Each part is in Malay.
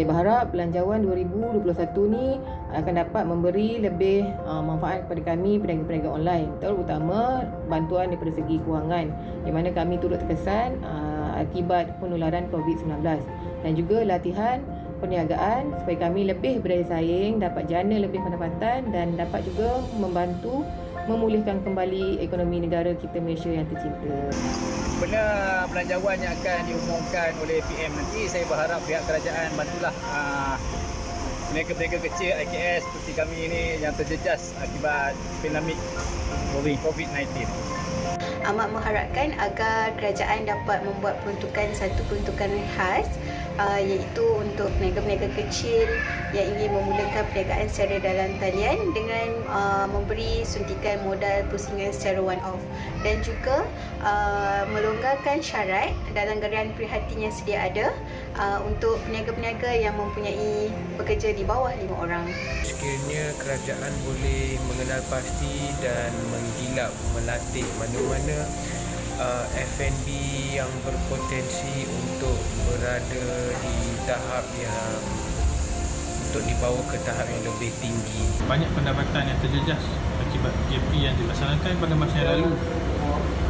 Saya berharap Belanjawan 2021 ni akan dapat memberi lebih manfaat kepada kami peniaga-peniaga online, terutama bantuan daripada segi kewangan di mana kami turut terkesan akibat penularan COVID-19, dan juga latihan perniagaan supaya kami lebih berdaya saing, dapat jana lebih pendapatan dan dapat juga membantu memulihkan kembali ekonomi negara kita Malaysia yang tercinta. Sebenarnya belanjawan yang akan diumumkan oleh PM nanti, saya berharap pihak kerajaan bantulah peniaga-peniaga kecil IKS seperti kami ini yang terjejas akibat pandemik COVID-19. Amat mengharapkan agar kerajaan dapat membuat satu peruntukan khas iaitu untuk peniaga-peniaga kecil yang ingin memulakan perniagaan secara dalam talian dengan memberi suntikan modal pusingan secara one off, dan juga melonggarkan syarat dalam garian prihatin yang sedia ada untuk peniaga-peniaga yang mempunyai pekerja di bawah 5 orang. Sekiranya kerajaan boleh mengenal pasti dan menggilap melatih mana-mana F&B yang berpotensi untuk berada di tahap yang untuk dibawa ke tahap yang lebih tinggi. Banyak pendapatan yang terjejas akibat PKP yang dilaksanakan pada masa yang lalu.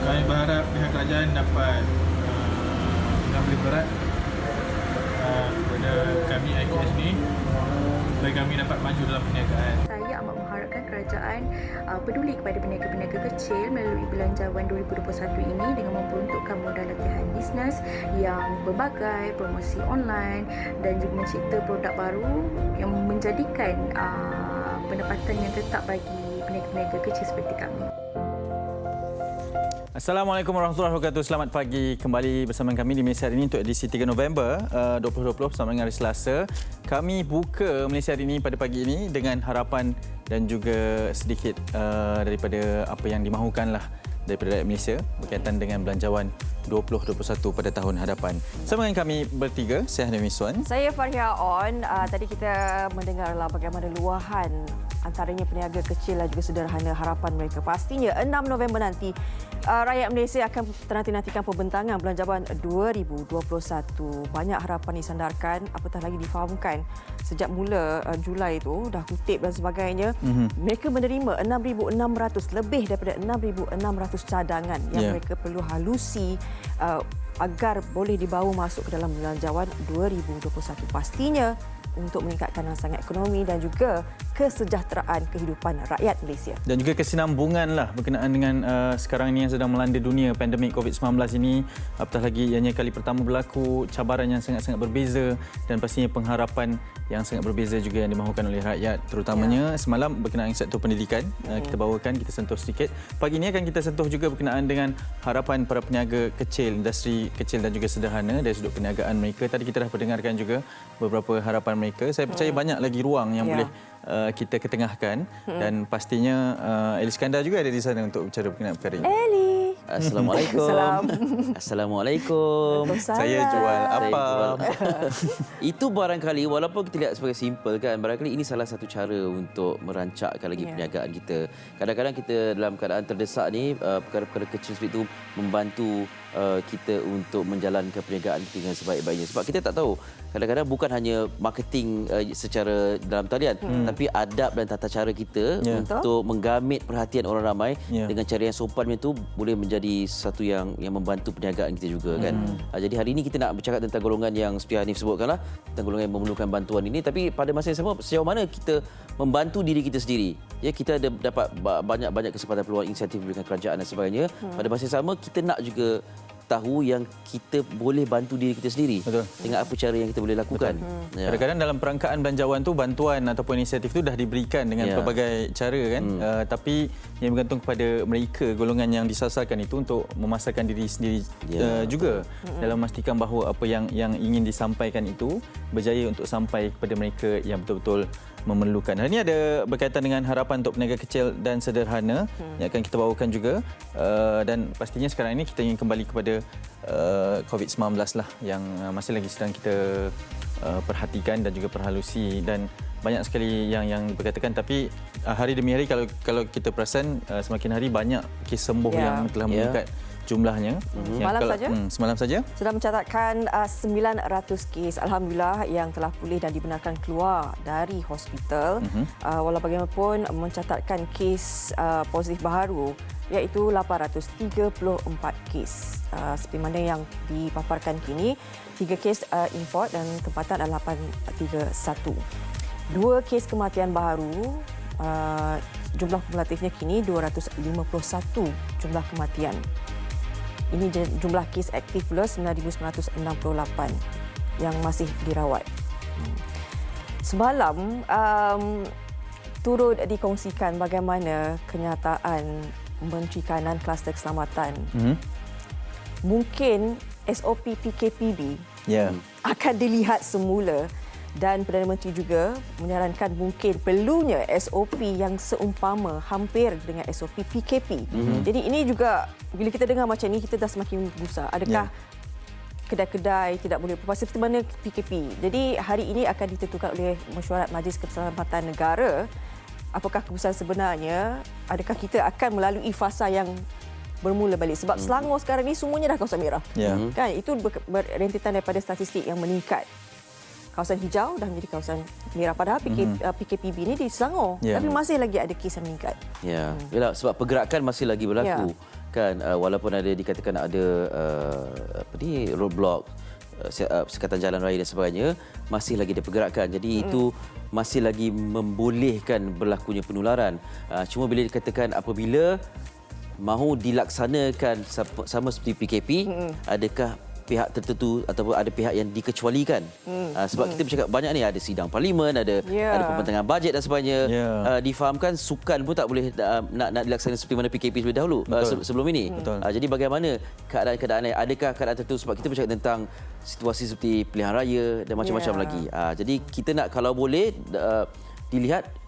Kami berharap pihak kerajaan dapat mengambil berat kepada kami IKS ni supaya kami dapat maju dalam perniagaan. Saya amat mengharapkan kerajaan peduli kepada peniaga-peniaga kecil melalui Belanjawan 2021 ini dengan memperuntukkan modal latihan bisnes yang berbagai, promosi online dan juga mencipta produk baru yang menjadikan pendapatan yang tetap bagi peniaga-peniaga kecil seperti kami. Assalamualaikum warahmatullahi wabarakatuh. Selamat pagi kembali bersama kami di Malaysia Hari Ini untuk edisi 3 November 2020 bersama dengan hari Selasa. Kami buka Malaysia Hari Ini pada pagi ini dengan harapan dan juga sedikit daripada apa yang dimahukanlah daripada rakyat Malaysia berkaitan dengan Belanjawan 2021 pada tahun hadapan. Bersama dengan kami bertiga, saya Hana Miswan. Saya Faria On. Tadi kita mendengarlah bagaimana luahan antaranya peniaga kecil dan juga sederhana harapan mereka. Pastinya 6 November nanti rakyat Malaysia akan menanti-nantikan pembentangan Belanjawan 2021. Banyak harapan disandarkan, apatah lagi difahamkan sejak mula Julai itu dah kutip dan sebagainya. Mereka menerima 6,600 lebih daripada 6,600 cadangan yang mereka perlu halusi agar boleh dibawa masuk ke dalam Belanjawan 2021. Pastinya untuk meningkatkan rangsangan ekonomi dan juga kesejahteraan kehidupan rakyat Malaysia. Dan juga kesinambunganlah berkenaan dengan sekarang ini yang sedang melanda dunia, pandemik COVID-19 ini. Apatah lagi ianya kali pertama berlaku, cabaran yang sangat-sangat berbeza dan pastinya pengharapan yang sangat berbeza juga yang dimahukan oleh rakyat. Terutamanya semalam berkenaan sektor pendidikan, kita bawakan, kita sentuh sedikit. Pagi ini akan kita sentuh juga berkenaan dengan harapan para peniaga kecil, industri kecil dan juga sederhana dari sudut perniagaan mereka. Tadi kita dah perdengarkan juga beberapa harapan mereka. Saya percaya banyak lagi ruang yang boleh kita ketengahkan dan pastinya Eli Skandar juga ada di sana untuk bicara berkenaan perkara ini. Eli. Assalamualaikum. Assalamualaikum. Saya jual apa? Itu barangkali walaupun kita lihat sebagai simple kan, barangkali ini salah satu cara untuk merancakkan lagi perniagaan kita. Kadang-kadang kita dalam keadaan terdesak ni, perkara-perkara kecil seperti itu membantu kita untuk menjalankan perniagaan kita dengan sebaik-baiknya. Sebab kita tak tahu, kadang-kadang bukan hanya marketing secara dalam talian, tapi adab dan tata cara kita untuk menggamit perhatian orang ramai dengan cara yang sopan itu boleh menjadi satu yang membantu perniagaan kita juga kan. Jadi hari ini kita nak bercakap tentang golongan yang seperti Hanif sebutkanlah, tentang golongan yang memerlukan bantuan ini, tapi pada masa yang sama sejauh mana kita membantu diri kita sendiri. Ya, kita ada dapat banyak-banyak kesempatan peluang insentif dengan kerajaan dan sebagainya. Pada masa yang sama kita nak juga tahu yang kita boleh bantu diri kita sendiri. Betul. Dengan apa cara yang kita boleh lakukan. Kadang-kadang dalam perangkaan belanjawan tu bantuan ataupun insentif tu dah diberikan dengan pelbagai cara kan. Tapi yang bergantung kepada mereka, golongan yang disasarkan itu untuk memasarkan diri sendiri juga dalam memastikan bahawa apa yang ingin disampaikan itu berjaya untuk sampai kepada mereka yang betul-betul memerlukan. Hari ini ada berkaitan dengan harapan untuk peniaga kecil dan sederhana yang akan kita bawakan juga, dan pastinya sekarang ini kita ingin kembali kepada COVID-19 lah yang masih lagi sedang kita perhatikan dan juga perhalusi, dan banyak sekali yang diperkatakan, tapi hari demi hari kalau kita perasan semakin hari banyak kes sembuh yang telah meningkat jumlahnya. Semalam saja? Semalam saja. Sudah mencatatkan 900 kes. Alhamdulillah yang telah pulih dan dibenarkan keluar dari hospital. Walau bagaimanapun mencatatkan kes positif baru iaitu 834 kes. Seperti mana yang dipaparkan kini, 3 kes import dan tempatan adalah 831. 2 kes kematian baru, jumlah kumulatifnya kini 251 jumlah kematian. Ini jumlah kes aktif pula 9,968 yang masih dirawat. Semalam turut dikongsikan bagaimana kenyataan Menteri Kanan kluster keselamatan. Mungkin SOP PKPB akan dilihat semula. Dan Perdana Menteri juga menyarankan mungkin perlunya SOP yang seumpama hampir dengan SOP PKP. Jadi ini juga bila kita dengar macam ni kita dah semakin gusar. Adakah kedai-kedai tidak boleh berpuasa seperti mana PKP? Jadi hari ini akan ditentukan oleh Mesyuarat Majlis Keselamatan Negara apakah keputusan sebenarnya, adakah kita akan melalui fasa yang bermula balik. Sebab Selangor sekarang ni semuanya dah kawasan merah. Kan? Itu berentetan daripada statistik yang meningkat. Kawasan hijau dah menjadi kawasan merah. Padahal PKPB ni di Selangor. Tapi masih lagi ada kes yang meningkat. Yalah, sebab pergerakan masih lagi berlaku. Kan, walaupun ada dikatakan ada roadblock, sekatan jalan raya dan sebagainya, masih lagi ada pergerakan. Jadi itu masih lagi membolehkan berlakunya penularan. Cuma bila dikatakan apabila mahu dilaksanakan sama seperti PKP, adakah pihak tertentu ataupun ada pihak yang dikecualikan? Sebab kita bercakap banyak ni, ada sidang parlimen, ada pembentangan bajet dan sebagainya. Difahamkan sukan pun tak boleh nak dilaksanakan seperti mana PKP sebelum dahulu, sebelum ini. Jadi bagaimana keadaan-keadaan lain? Adakah keadaan tertentu? Sebab kita bercakap tentang situasi seperti pilihan raya dan macam-macam lagi. Jadi kita nak kalau boleh dilihat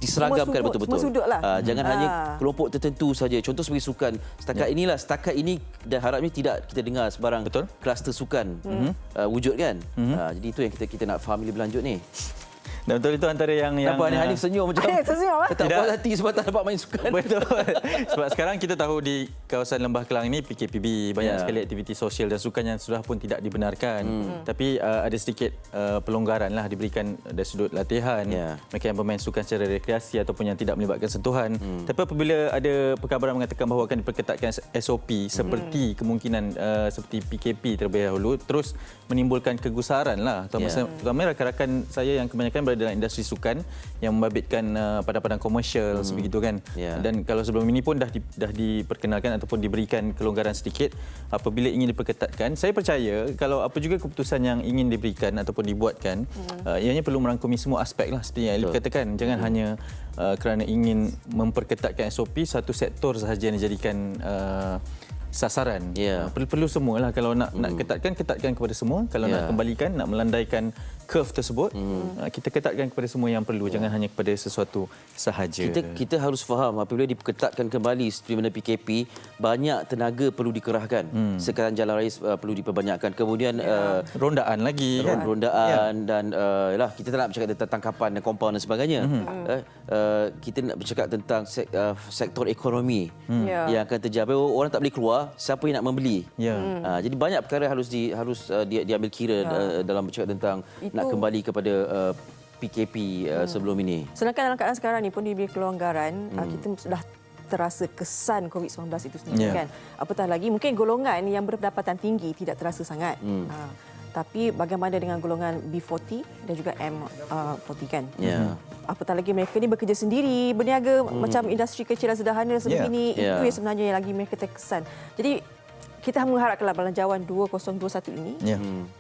diseragamkan betul-betul. Jangan hanya kelompok tertentu saja. Contoh sebagai sukan. Setakat ini dan harapnya tidak kita dengar sebarang kluster sukan wujud kan. Jadi itu yang kita nak faham lebih lanjut ni. Dan betul itu antara yang nampak ni Hanif senyum macam tak puas hati sebab tak dapat main sukan. Betul. Sebab sekarang kita tahu di kawasan Lembah Kelang ini PKPB banyak sekali aktiviti sosial dan sukan yang sudah pun tidak dibenarkan. Tapi ada sedikit pelonggaran lah diberikan dari sudut latihan. Mereka yang bermain sukan secara rekreasi ataupun yang tidak melibatkan sentuhan. Tapi apabila ada perkabaran mengatakan bahawa akan diperketatkan SOP seperti kemungkinan seperti PKP terlebih dahulu, terus menimbulkan kegusaran lah. Terutama rakan-rakan saya yang kebanyakan berada dalam industri sukan yang membabitkan padang-padang komersial sebegitu kan. Dan kalau sebelum ini pun dah diperkenalkan ataupun diberikan kelonggaran sedikit apabila ingin diperketatkan. Saya percaya kalau apa juga keputusan yang ingin diberikan ataupun dibuatkan, ianya perlu merangkumi semua aspek lah seperti yang Elif katakan. Jangan hanya kerana ingin memperketatkan SOP satu sektor sahaja yang dijadikan sasaran. Perlu semualah. Kalau nak ketatkan kepada semua. Kalau nak kembalikan, nak melandaikan curve tersebut, kita ketatkan kepada semua yang perlu. Jangan hanya kepada sesuatu sahaja. Kita harus faham apabila diperketatkan kembali seperti mana PKP, banyak tenaga perlu dikerahkan. Sekatan jalan raya perlu diperbanyakkan. Kemudian rondaan lagi. Rondaan dan kita tak nak bercakap tentang tangkapan dan compound dan sebagainya. Kita nak bercakap tentang sektor ekonomi yang akan terjadi. Orang tak boleh keluar, siapa yang nak membeli? Jadi banyak perkara harus diambil kira dalam bercakap tentang nak kembali kepada PKP sebelum ini. Sedangkan dalam keadaan sekarang ni pun diberi kelonggaran, kita sudah terasa kesan COVID-19 itu sendiri kan. Apatah lagi mungkin golongan yang berpendapatan tinggi tidak terasa sangat. Tapi bagaimana dengan golongan B40 dan juga M40 kan? Apatah lagi mereka ni bekerja sendiri, berniaga macam industri kecil dan sederhana sebelum ini. Itu yang sebenarnya yang lagi mereka terkesan. Jadi kita mengharapkanlah Belanjawan 2021 ini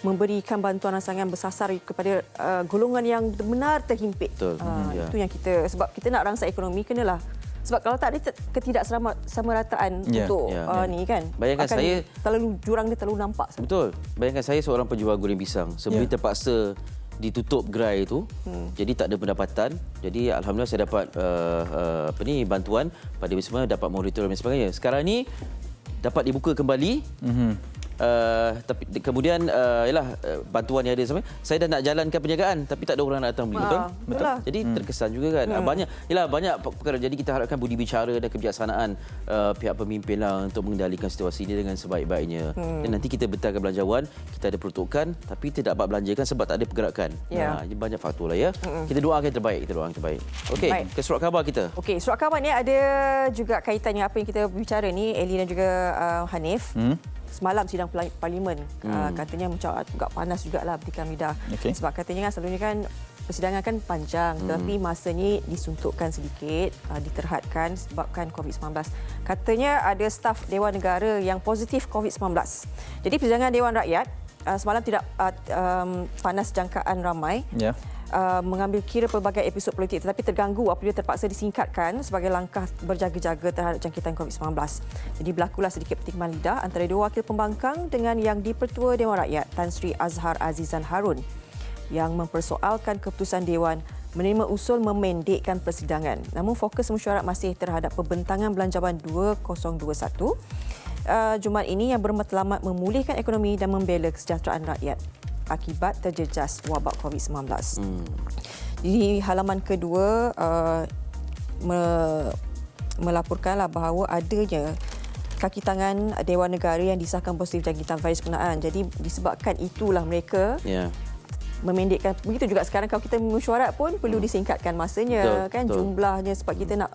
memberikan bantuan rancangan bersasar kepada golongan yang benar terhimpit. Itu yang kita, sebab kita nak rangsa ekonomi kenalah. Sebab kalau tak ada ketidaksamarataan untuk ni kan. Bayangkan saya jurang dia terlalu nampak. Betul. Bayangkan saya seorang penjual goreng pisang. Sebelum terpaksa ditutup gerai itu, jadi tak ada pendapatan. Jadi alhamdulillah saya dapat bantuan pada Wisma, dapat moratorium dan sebagainya. Sekarang ni dapat dibuka kembali, Tapi kemudian bantuan yang ada sampai saya dah nak jalankan penjagaan tapi tak ada orang nak datang beli. Betul. Jadi terkesan juga kan. Banyak perkara. Jadi kita harapkan budi bicara dan kebijaksanaan pihak pemimpin lah untuk mengendalikan situasi ini dengan sebaik-baiknya. Dan nanti kita betulkan belanjawan, kita ada peruntukan tapi tidak dapat belanjakan sebab tak ada pergerakan. Ini banyak faktor lah ya. Kita doakan yang terbaik. Okey, ke surat khabar kita. Okey, surat khabar ni ada juga kaitannya apa yang kita bicara ni, Eli dan juga Hanif. Semalam sidang parlimen katanya macam agak panas jugalah petikan lidah. Sebab katanya kan selalunya kan persidangan kan panjang tapi masanya disuntukkan sedikit, diterhadkan sebabkan COVID-19. Katanya ada staf Dewan Negara yang positif COVID-19. Jadi persidangan Dewan Rakyat semalam tidak panas jangkaan ramai. Mengambil kira pelbagai episod politik tetapi terganggu apabila terpaksa disingkatkan sebagai langkah berjaga-jaga terhadap jangkitan COVID-19. Jadi berlakulah sedikit pertikaian lidah antara dua wakil pembangkang dengan Yang di-Pertua Dewan Rakyat Tan Sri Azhar Azizan Harun yang mempersoalkan keputusan Dewan menerima usul memendekkan persidangan. Namun fokus mesyuarat masih terhadap pembentangan Belanjawan 2021 Jumaat ini yang bermatlamat memulihkan ekonomi dan membela kesejahteraan rakyat akibat terjejas wabak COVID-19. Di halaman kedua melaporkanlah bahawa adanya kaki tangan Dewan Negara yang disahkan positif jangkitan virus berkenaan. Jadi disebabkan itulah mereka memendekkan. Begitu juga sekarang kalau kita mesyuarat pun perlu disingkatkan masanya, jumlahnya sebab kita nak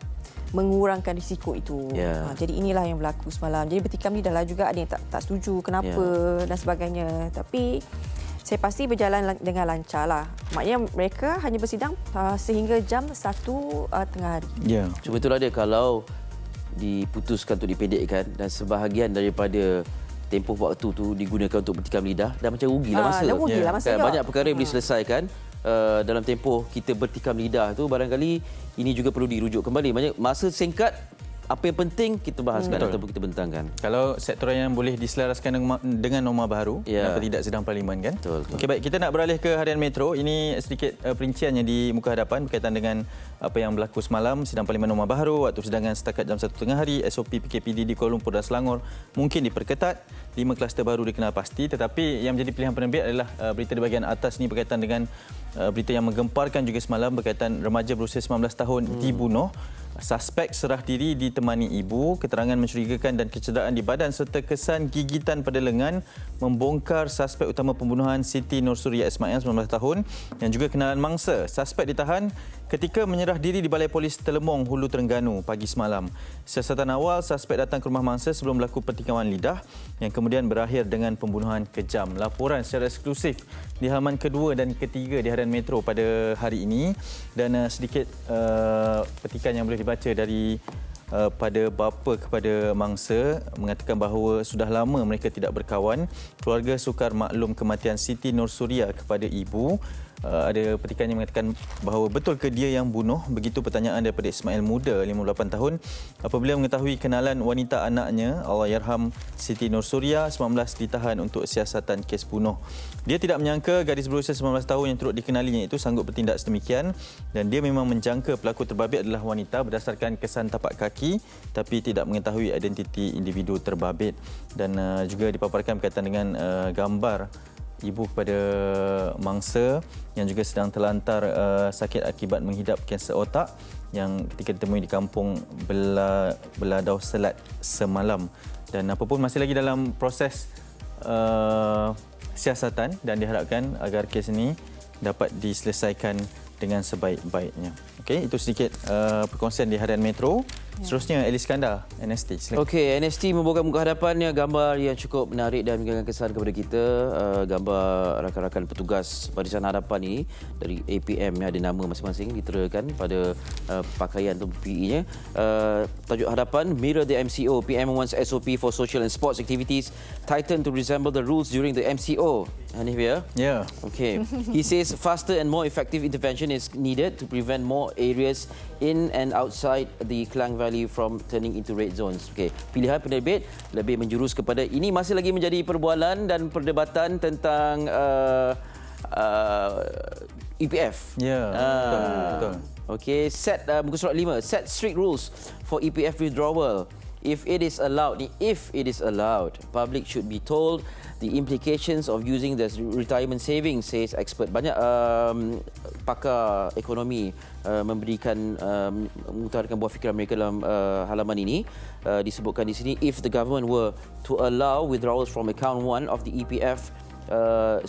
mengurangkan risiko itu. Jadi inilah yang berlaku semalam. Jadi bertikam lidah lah juga ada yang tak setuju kenapa dan sebagainya. Tapi saya pasti berjalan dengan lancar lah. Maknanya mereka hanya bersidang sehingga jam 1 tengah hari. Cuma itulah dia, kalau diputuskan untuk dipendekkan dan sebahagian daripada tempoh waktu tu digunakan untuk bertikam lidah, dah macam rugilah masa. Dah rugilah masa. Banyak perkara yang boleh selesaikan dalam tempoh kita bertikam lidah tu. Barangkali ini juga perlu dirujuk kembali. Maksudnya masa singkat, apa yang penting kita bahaskan ataupun kita bentangkan. Kalau sektoral yang boleh diselaraskan dengan norma baru, kenapa tidak sidang parlimen kan? Okey, baik, kita nak beralih ke harian Metro. Ini sedikit perinciannya di muka hadapan berkaitan dengan apa yang berlaku semalam, sidang parlimen norma baru, waktu persidangan setakat jam 1 tengah hari, SOP PKPD di Kuala Lumpur dan Selangor mungkin diperketat, 5 kluster baru dikenal pasti, tetapi yang menjadi pilihan penerbit adalah berita di bahagian atas ni berkaitan dengan berita yang menggemparkan juga semalam berkaitan remaja berusia 19 tahun dibunuh. Suspek serah diri ditemani ibu, keterangan mencurigakan dan kecederaan di badan serta kesan gigitan pada lengan membongkar suspek utama pembunuhan Siti Nursuria Ismail 19 tahun yang juga kenalan mangsa. Suspek ditahan ketika menyerah diri di Balai Polis Telemong, Hulu Terengganu pagi semalam. Siasatan awal, suspek datang ke rumah mangsa sebelum berlaku pertikaian lidah yang kemudian berakhir dengan pembunuhan kejam. Laporan secara eksklusif di halaman kedua dan ketiga di harian Metro pada hari ini, dan sedikit petikan yang boleh dibaca dari pada bapa kepada mangsa mengatakan bahawa sudah lama mereka tidak berkawan. Keluarga sukar maklum kematian Siti Nursuria kepada ibu. Ada petikan yang mengatakan bahawa betul ke dia yang bunuh? Begitu pertanyaan daripada Ismail Muda, 58 tahun, apabila mengetahui kenalan wanita anaknya, Allahyarham Siti Nursuria, 19, ditahan untuk siasatan kes bunuh. Dia tidak menyangka gadis berusia 19 tahun yang turut dikenalinya itu sanggup bertindak sedemikian, dan dia memang menjangka pelaku terbabit adalah wanita berdasarkan kesan tapak kaki tapi tidak mengetahui identiti individu terbabit. Dan juga dipaparkan berkaitan dengan gambar ibu kepada mangsa yang juga sedang terlantar sakit akibat menghidap kanser otak yang ketika ditemui di kampung Beladau Selat semalam. Dan apapun masih lagi dalam proses siasatan dan diharapkan agar kes ini dapat diselesaikan dengan sebaik-baiknya. Okey, itu sedikit perkongsian di harian Metro. Seterusnya Ali Iskandar, NST. Silakan. Okey, NST membawakan muka hadapannya gambar yang cukup menarik dan meninggalkan kesan kepada kita. Gambar rakan-rakan petugas Barisan Hadapan ini dari APM yang ada nama masing-masing diterakan pada pakaian atau PPE-nya. Tajuk hadapan, Mirror the MCO, PM wants SOP for social and sports activities tighten to resemble the rules during the MCO. Hanif ya? Ya. Okay. He says faster and more effective intervention is needed to prevent more areas in and outside the Klang Valley from turning into red zones. Okay. Pilihan penerbit lebih menjurus kepada ini masih lagi menjadi perbualan dan perdebatan tentang EPF. Ya, betul. Okey, muka surat 5. Set strict rules for EPF withdrawal. if it is allowed, public should be told the implications of using the retirement savings, says expert. Banyak pakar ekonomi mengutarakan buah fikiran mereka dalam halaman ini. Disebutkan di sini, if the government were to allow withdrawals from account 1 of the EPF,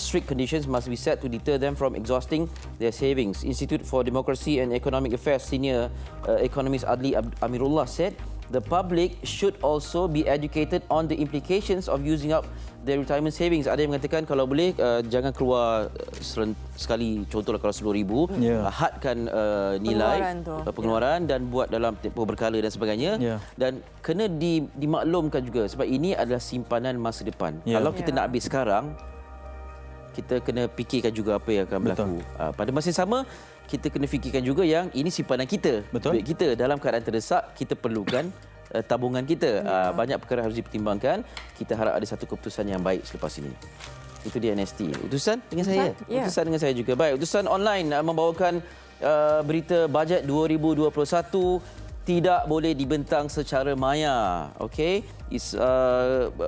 strict conditions must be set to deter them from exhausting their savings. Institute for Democracy and Economic Affairs senior economist Adli Amirullah said the public should also be educated on the implications of using up their retirement savings. Ada yang mengatakan kalau boleh jangan keluar sekali, contohlah kalau 10,000, hadkan nilai pengeluaran dan buat dalam tempoh berkala dan sebagainya, dan kena dimaklumkan juga sebab ini adalah simpanan masa depan. Kalau kita nak habis sekarang, kita kena fikirkan juga apa yang akan berlaku. Pada masa yang sama, kita kena fikirkan juga yang ini simpanan kita. Duit kita dalam keadaan terdesak, kita perlukan tabungan kita. Banyak perkara harus dipertimbangkan. Kita harap ada satu keputusan yang baik selepas ini. Itu dia NST. Utusan dengan saya. Utusan dengan saya juga. Baik, utusan online membawakan berita bajet 2021 tidak boleh dibentang secara maya. Okey,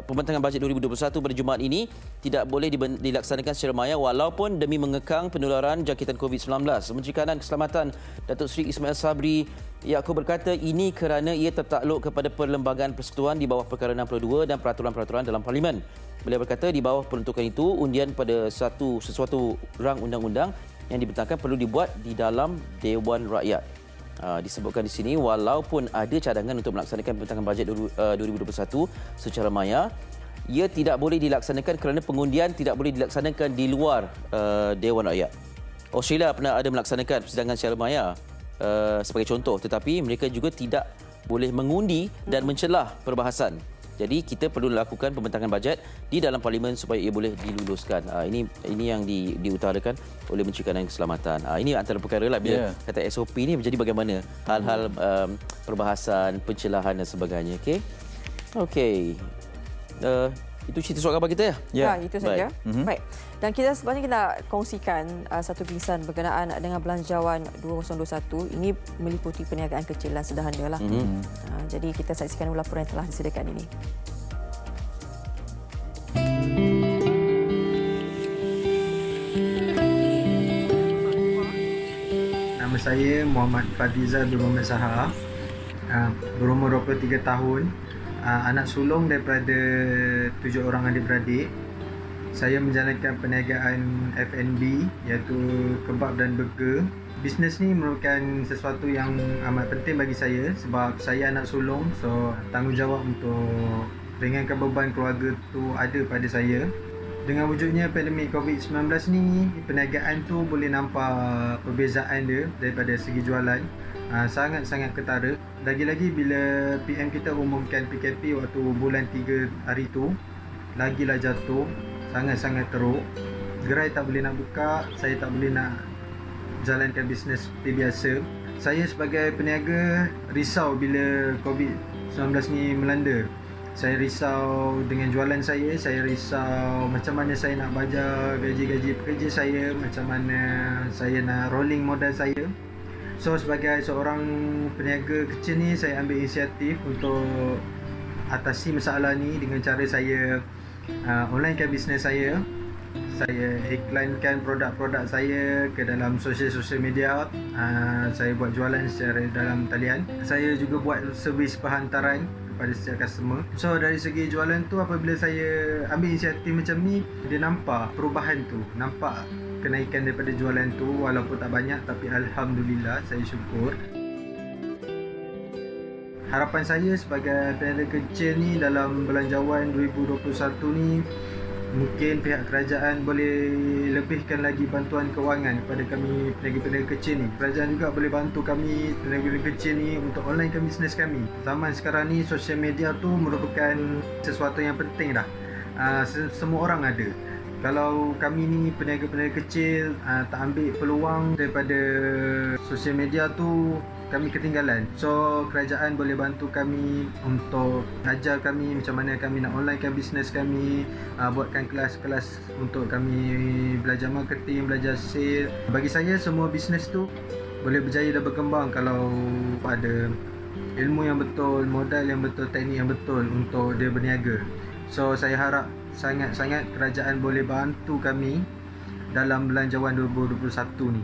pembentangan bajet 2021 pada Jumaat ini tidak boleh dilaksanakan secara maya walaupun demi mengekang penularan jangkitan COVID-19. Menteri Kanan Keselamatan Datuk Seri Ismail Sabri Yaakob berkata ini kerana ia tertakluk kepada Perlembagaan Persekutuan di bawah Perkara 62 dan peraturan-peraturan dalam Parlimen. Beliau berkata di bawah peruntukan itu, undian pada sesuatu rang undang-undang yang dibentangkan perlu dibuat di dalam Dewan Rakyat. Disebutkan di sini, walaupun ada cadangan untuk melaksanakan pembentangan bajet 2021 secara maya, ia tidak boleh dilaksanakan kerana pengundian tidak boleh dilaksanakan di luar Dewan Rakyat. Australia pernah ada melaksanakan persidangan secara maya sebagai contoh, tetapi mereka juga tidak boleh mengundi dan mencelah perbahasan. Jadi kita perlu lakukan pembentangan bajet di dalam Parlimen supaya ia boleh diluluskan. Ini yang diutarakan oleh Menteri Kanan Keselamatan. Ini antara perkara lah bila kata SOP ni menjadi bagaimana hal-hal perbahasan, pencelahan dan sebagainya. Okey. Itu cerita surat khabar kita ya? Itu saja. Baik. Dan kita sebenarnya kita kongsikan satu tulisan berkenaan dengan belanjawan 2021. Ini meliputi perniagaan kecil dan sederhana lah. Jadi kita saksikan laporan yang telah disediakan ini. Nama saya Muhammad Fadizal bin Muhammad Sahar, berumur 23 tahun. Anak sulung daripada 7 orang adik-beradik. Saya menjalankan perniagaan F&B iaitu kebab dan burger. Bisnes ni merupakan sesuatu yang amat penting bagi saya sebab saya anak sulung, so tanggungjawab untuk ringankan beban keluarga tu ada pada saya. Dengan wujudnya pandemik COVID-19 ni, perniagaan tu boleh nampak perbezaan dia daripada segi jualan. Sangat-sangat ketara. Lagi-lagi bila PM kita umumkan PKP waktu bulan 3 hari tu, lagilah jatuh, sangat-sangat teruk. Gerai tak boleh nak buka, saya tak boleh nak jalankan bisnes seperti biasa. Saya sebagai peniaga risau bila COVID-19 ni melanda. Saya risau dengan jualan saya risau macam mana saya nak bajar gaji-gaji pekerja saya, macam mana saya nak rolling modal saya. So sebagai seorang peniaga kecil ni, saya ambil inisiatif untuk atasi masalah ni dengan cara saya onlinekan bisnes saya. Saya iklankan produk-produk saya ke dalam sosial media. Saya buat jualan secara dalam talian. Saya juga buat servis perhantaran kepada setiap customer. So dari segi jualan tu, apabila saya ambil inisiatif macam ni, dia nampak perubahan tu, nampak kenaikan daripada jualan tu, walaupun tak banyak tapi alhamdulillah saya syukur. Harapan saya sebagai peniaga kecil ni dalam belanjawan 2021 ni, mungkin pihak kerajaan boleh lebihkan lagi bantuan kewangan kepada kami peniaga-peniaga kecil ni. Kerajaan juga boleh bantu kami peniaga-peniaga kecil ni untuk onlinekan bisnes kami. Zaman sekarang ni sosial media tu merupakan sesuatu yang penting dah. Semua orang ada. Kalau kami ni peniaga-peniaga kecil tak ambil peluang daripada sosial media tu, kami ketinggalan. So kerajaan boleh bantu kami untuk ajar kami macam mana kami nak onlinekan bisnes kami, buatkan kelas-kelas untuk kami belajar marketing, belajar sale. Bagi saya semua bisnes tu boleh berjaya dan berkembang kalau ada ilmu yang betul, modal yang betul, teknik yang betul untuk dia berniaga. So saya harap sangat-sangat kerajaan boleh bantu kami dalam Belanjawan 2021 ni.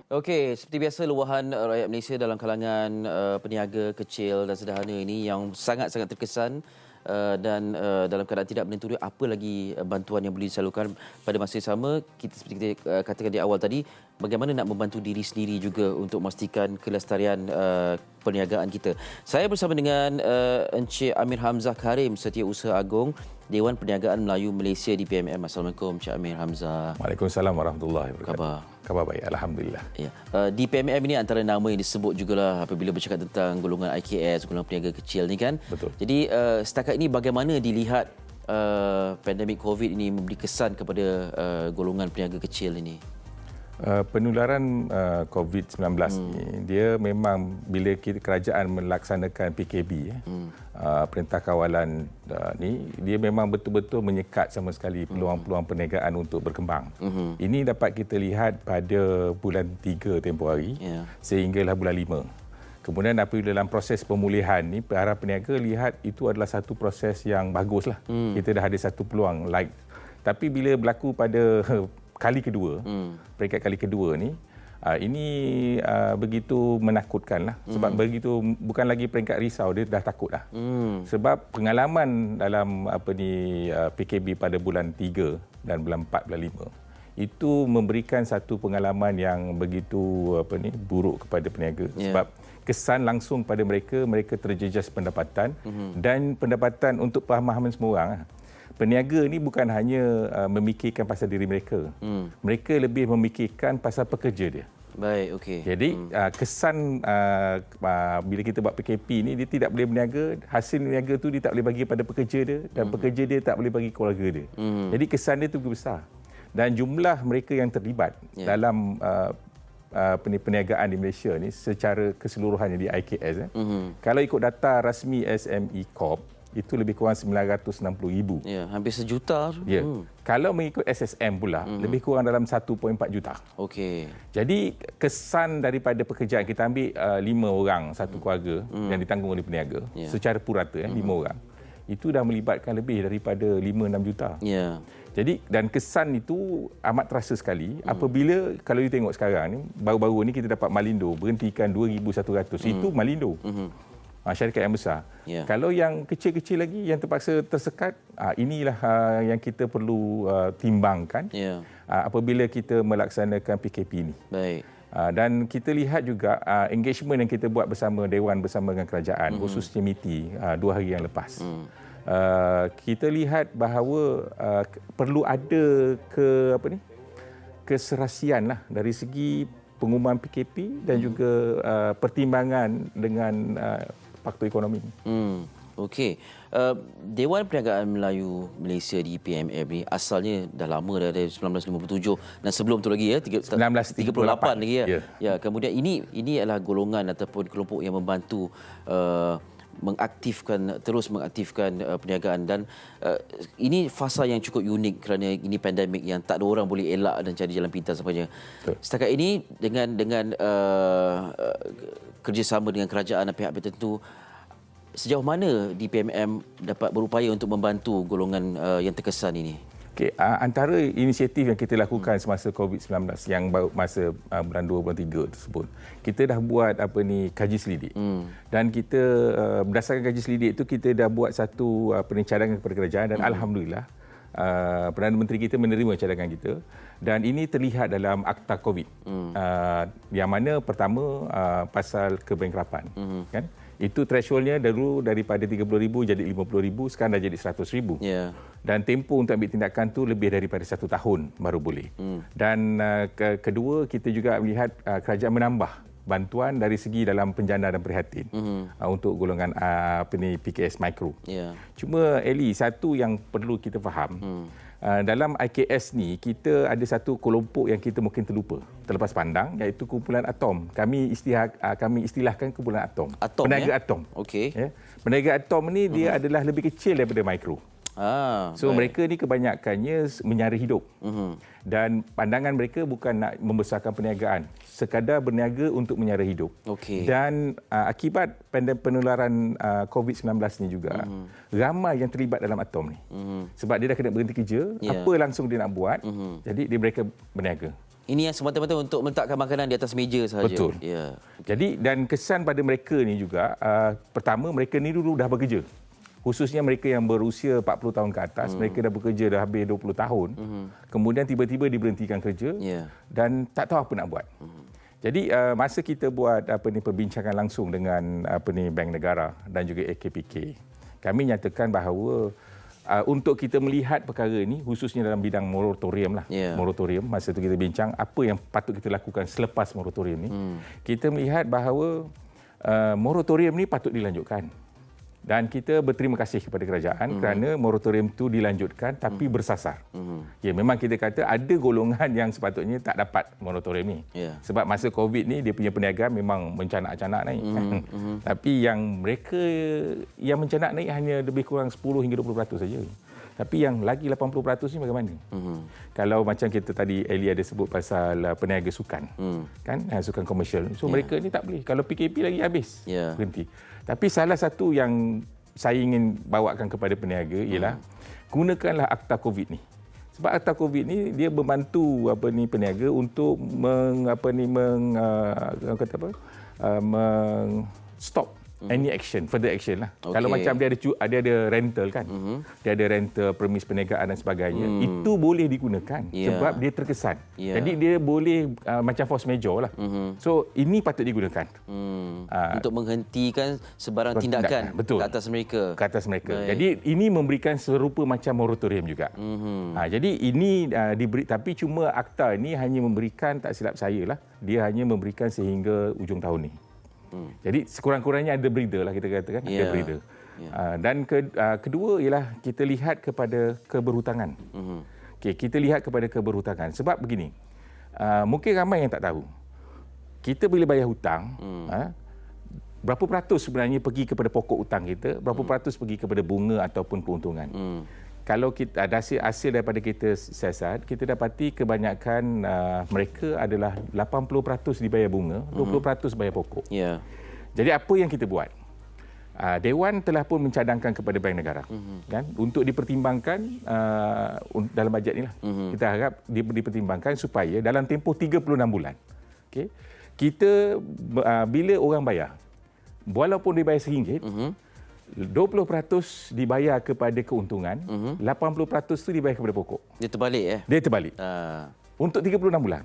Okey, seperti biasa luahan rakyat Malaysia dalam kalangan peniaga kecil dan sederhana ini yang sangat-sangat terkesan dan dalam keadaan tidak menentu apa lagi bantuan yang boleh disalurkan. Pada masa yang sama, kita seperti kita katakan di awal tadi, bagaimana nak membantu diri sendiri juga untuk memastikan kelestarian perniagaan kita. Saya bersama dengan Encik Amir Hamzah Karim, Setiausaha Agong Dewan Perniagaan Melayu Malaysia di PMM. Assalamualaikum Encik Amir Hamzah. Waalaikumsalam warahmatullahi wabarakatuh. Khabar baik, alhamdulillah. Ya. Di PMM ini antara nama yang disebut jugalah apabila bercakap tentang golongan IKS, golongan peniaga kecil ni kan. Betul. Jadi setakat ini bagaimana dilihat pandemik COVID ini memberi kesan kepada golongan peniaga kecil ini? Penularan COVID-19 ni, dia memang bila kerajaan melaksanakan PKB, Perintah Kawalan ni, dia memang betul-betul menyekat sama sekali peluang-peluang perniagaan untuk berkembang. Ini dapat kita lihat pada bulan 3 tempoh hari sehinggalah bulan 5. Kemudian apabila dalam proses pemulihan ni, para peniaga lihat itu adalah satu proses yang baguslah. Kita dah ada satu peluang like. Tapi bila berlaku pada kali kedua, peringkat kali kedua ni, ini begitu menakutkanlah. Sebab begitu bukan lagi peringkat risau, dia dah takut dah. Sebab pengalaman dalam PKB pada bulan 3 dan bulan 4, bulan 5 itu memberikan satu pengalaman yang begitu buruk kepada peniaga. Sebab kesan langsung pada mereka terjejas pendapatan dan pendapatan untuk pemahaman semua orang. Peniaga ni bukan hanya memikirkan pasal diri mereka. Mereka lebih memikirkan pasal pekerja dia. Baik, okey. Jadi kesan bila kita buat PKP ni, dia tidak boleh berniaga, hasil berniaga tu dia tak boleh bagi pada pekerja dia dan pekerja dia tak boleh bagi keluarga dia. Jadi kesan dia tu besar. Dan jumlah mereka yang terlibat dalam perniagaan di Malaysia ni secara keseluruhannya di IKS, kalau ikut data rasmi SME Corp, itu lebih kurang 960,000. Ya, hampir sejuta. Ya. Kalau mengikut SSM pula, lebih kurang dalam 1.4 juta. Okey. Jadi kesan daripada pekerjaan, kita ambil 5 orang satu keluarga yang ditanggung oleh peniaga secara purata 5 orang. Itu dah melibatkan lebih daripada 5-6 juta. Ya. Jadi dan kesan itu amat terasa sekali apabila kalau you tengok sekarang ni, baru-baru ni kita dapat Malindo berhentikan 2,100. Itu Malindo. Syarikat yang besar. Kalau yang kecil-kecil lagi yang terpaksa tersekat, inilah yang kita perlu timbangkan apabila kita melaksanakan PKP ini. Baik. Dan kita lihat juga engagement yang kita buat bersama Dewan bersama dengan kerajaan, khususnya MITI 2 hari yang lepas. Kita lihat bahawa perlu ada keserasian lah dari segi pengumuman PKP dan juga pertimbangan dengan faktor ekonomi. Okey. Dewan Perniagaan Melayu Malaysia di PMM ni asalnya dah lama, dah dari 1957 dan sebelum tu lagi 1938 lagi ya. Ya, kemudian ini adalah golongan ataupun kelompok yang membantu terus mengaktifkan perniagaan dan ini fasa yang cukup unik kerana ini pandemik yang tak ada orang boleh elak dan cari jalan pintas sampainya. Setakat ini dengan kerjasama dengan kerajaan dan pihak tertentu, sejauh mana di PMM dapat berupaya untuk membantu golongan yang terkesan ini? Okay, antara inisiatif yang kita lakukan semasa COVID-19 yang baru masa bulan 2 bulan 3 tersebut, kita dah buat kaji selidik. Dan kita berdasarkan kaji selidik itu kita dah buat satu cadangan kepada kerajaan dan alhamdulillah Perdana Menteri kita menerima cadangan kita dan ini terlihat dalam akta COVID. Yang mana pertama pasal kebankrapan, kan? Itu thresholdnya dulu daripada 30,000 jadi 50,000, sekarang dah jadi 100,000. Dan tempoh untuk ambil tindakan tu lebih daripada 1 tahun baru boleh. Dan kedua, kita juga melihat kerajaan menambah bantuan dari segi dalam penjana dan prihatin untuk golongan PKS mikro. Cuma Eli, satu yang perlu kita faham, dalam IKS ni kita ada satu kelompok yang kita mungkin terlupa, terlepas pandang, iaitu kumpulan atom. Kami istilahkan kumpulan atom. Peniaga atom. Okey. Peniaga atom ni dia adalah lebih kecil daripada mikro. So mereka ni kebanyakannya menyara hidup. Dan pandangan mereka bukan nak membesarkan perniagaan, sekadar berniaga untuk menyara hidup. Dan akibat penularan COVID-19 ni juga, ramai yang terlibat dalam atom ni. Sebab dia dah kena berhenti kerja, apa langsung dia nak buat, jadi mereka berniaga. Ini yang semata-mata untuk meletakkan makanan di atas meja sahaja. Betul. Ya. Jadi dan kesan pada mereka ni juga, pertama mereka ni dulu dah bekerja. Khususnya mereka yang berusia 40 tahun ke atas, mereka dah bekerja dah habis 20 tahun. Kemudian tiba-tiba diberhentikan kerja dan tak tahu apa nak buat. Jadi masa kita buat perbincangan langsung dengan Bank Negara dan juga AKPK, kami nyatakan bahawa untuk kita melihat perkara ini, khususnya dalam bidang moratorium lah. Moratorium, masa itu kita bincang apa yang patut kita lakukan selepas moratorium ni. Kita melihat bahawa moratorium ni patut dilanjutkan. Dan kita berterima kasih kepada kerajaan kerana moratorium itu dilanjutkan tapi bersasar. Ya, memang kita kata ada golongan yang sepatutnya tak dapat moratorium ni. Sebab masa COVID ni dia punya perniagaan memang mencanak-canak naik. Tapi yang mereka yang mencanak naik hanya lebih kurang 10 hingga 20% saja. Tapi yang lagi 80% ni bagaimana? Kalau macam kita tadi Eli ada sebut pasal peniaga sukan. Kan? Sukan komersial. So mereka ni tak boleh. Kalau PKP lagi habis. Berhenti. Tapi salah satu yang saya ingin bawakan kepada peniaga ialah gunakanlah akta COVID ni. Sebab akta COVID ni dia membantu peniaga untuk stop any action, further action lah. Kalau macam dia ada rental kan, dia ada rental premis perniagaan dan sebagainya, itu boleh digunakan sebab dia terkesan. Jadi dia boleh macam force majeure lah. So ini patut digunakan untuk menghentikan sebarang tindakan betul, ke atas mereka. Jadi ini memberikan serupa macam moratorium juga. Jadi ini diberi, tapi cuma akta ini hanya memberikan, tak silap saya lah, dia hanya memberikan sehingga ujung tahun ni. Jadi sekurang-kurangnya ada breather lah, kita katakan ada breather. Dan kedua ialah kita lihat kepada keberhutangan. Kita lihat kepada keberhutangan sebab begini, mungkin ramai yang tak tahu, kita bila bayar hutang, berapa peratus sebenarnya pergi kepada pokok hutang kita, berapa peratus pergi kepada bunga ataupun keuntungan. Kalau kita ada hasil daripada kita siasat, kita dapati kebanyakan mereka adalah 80% dibayar bunga, 20% bayar pokok. Jadi apa yang kita buat? Dewan telah pun mencadangkan kepada Bank Negara kan, untuk dipertimbangkan dalam bajet ni lah. Kita harap dipertimbangkan supaya dalam tempoh 36 bulan, kita bila orang bayar, walaupun dia bayar RM1, 20% dibayar kepada keuntungan, 80% tu dibayar kepada pokok. Dia terbalik Dia terbalik. Untuk 36 bulan.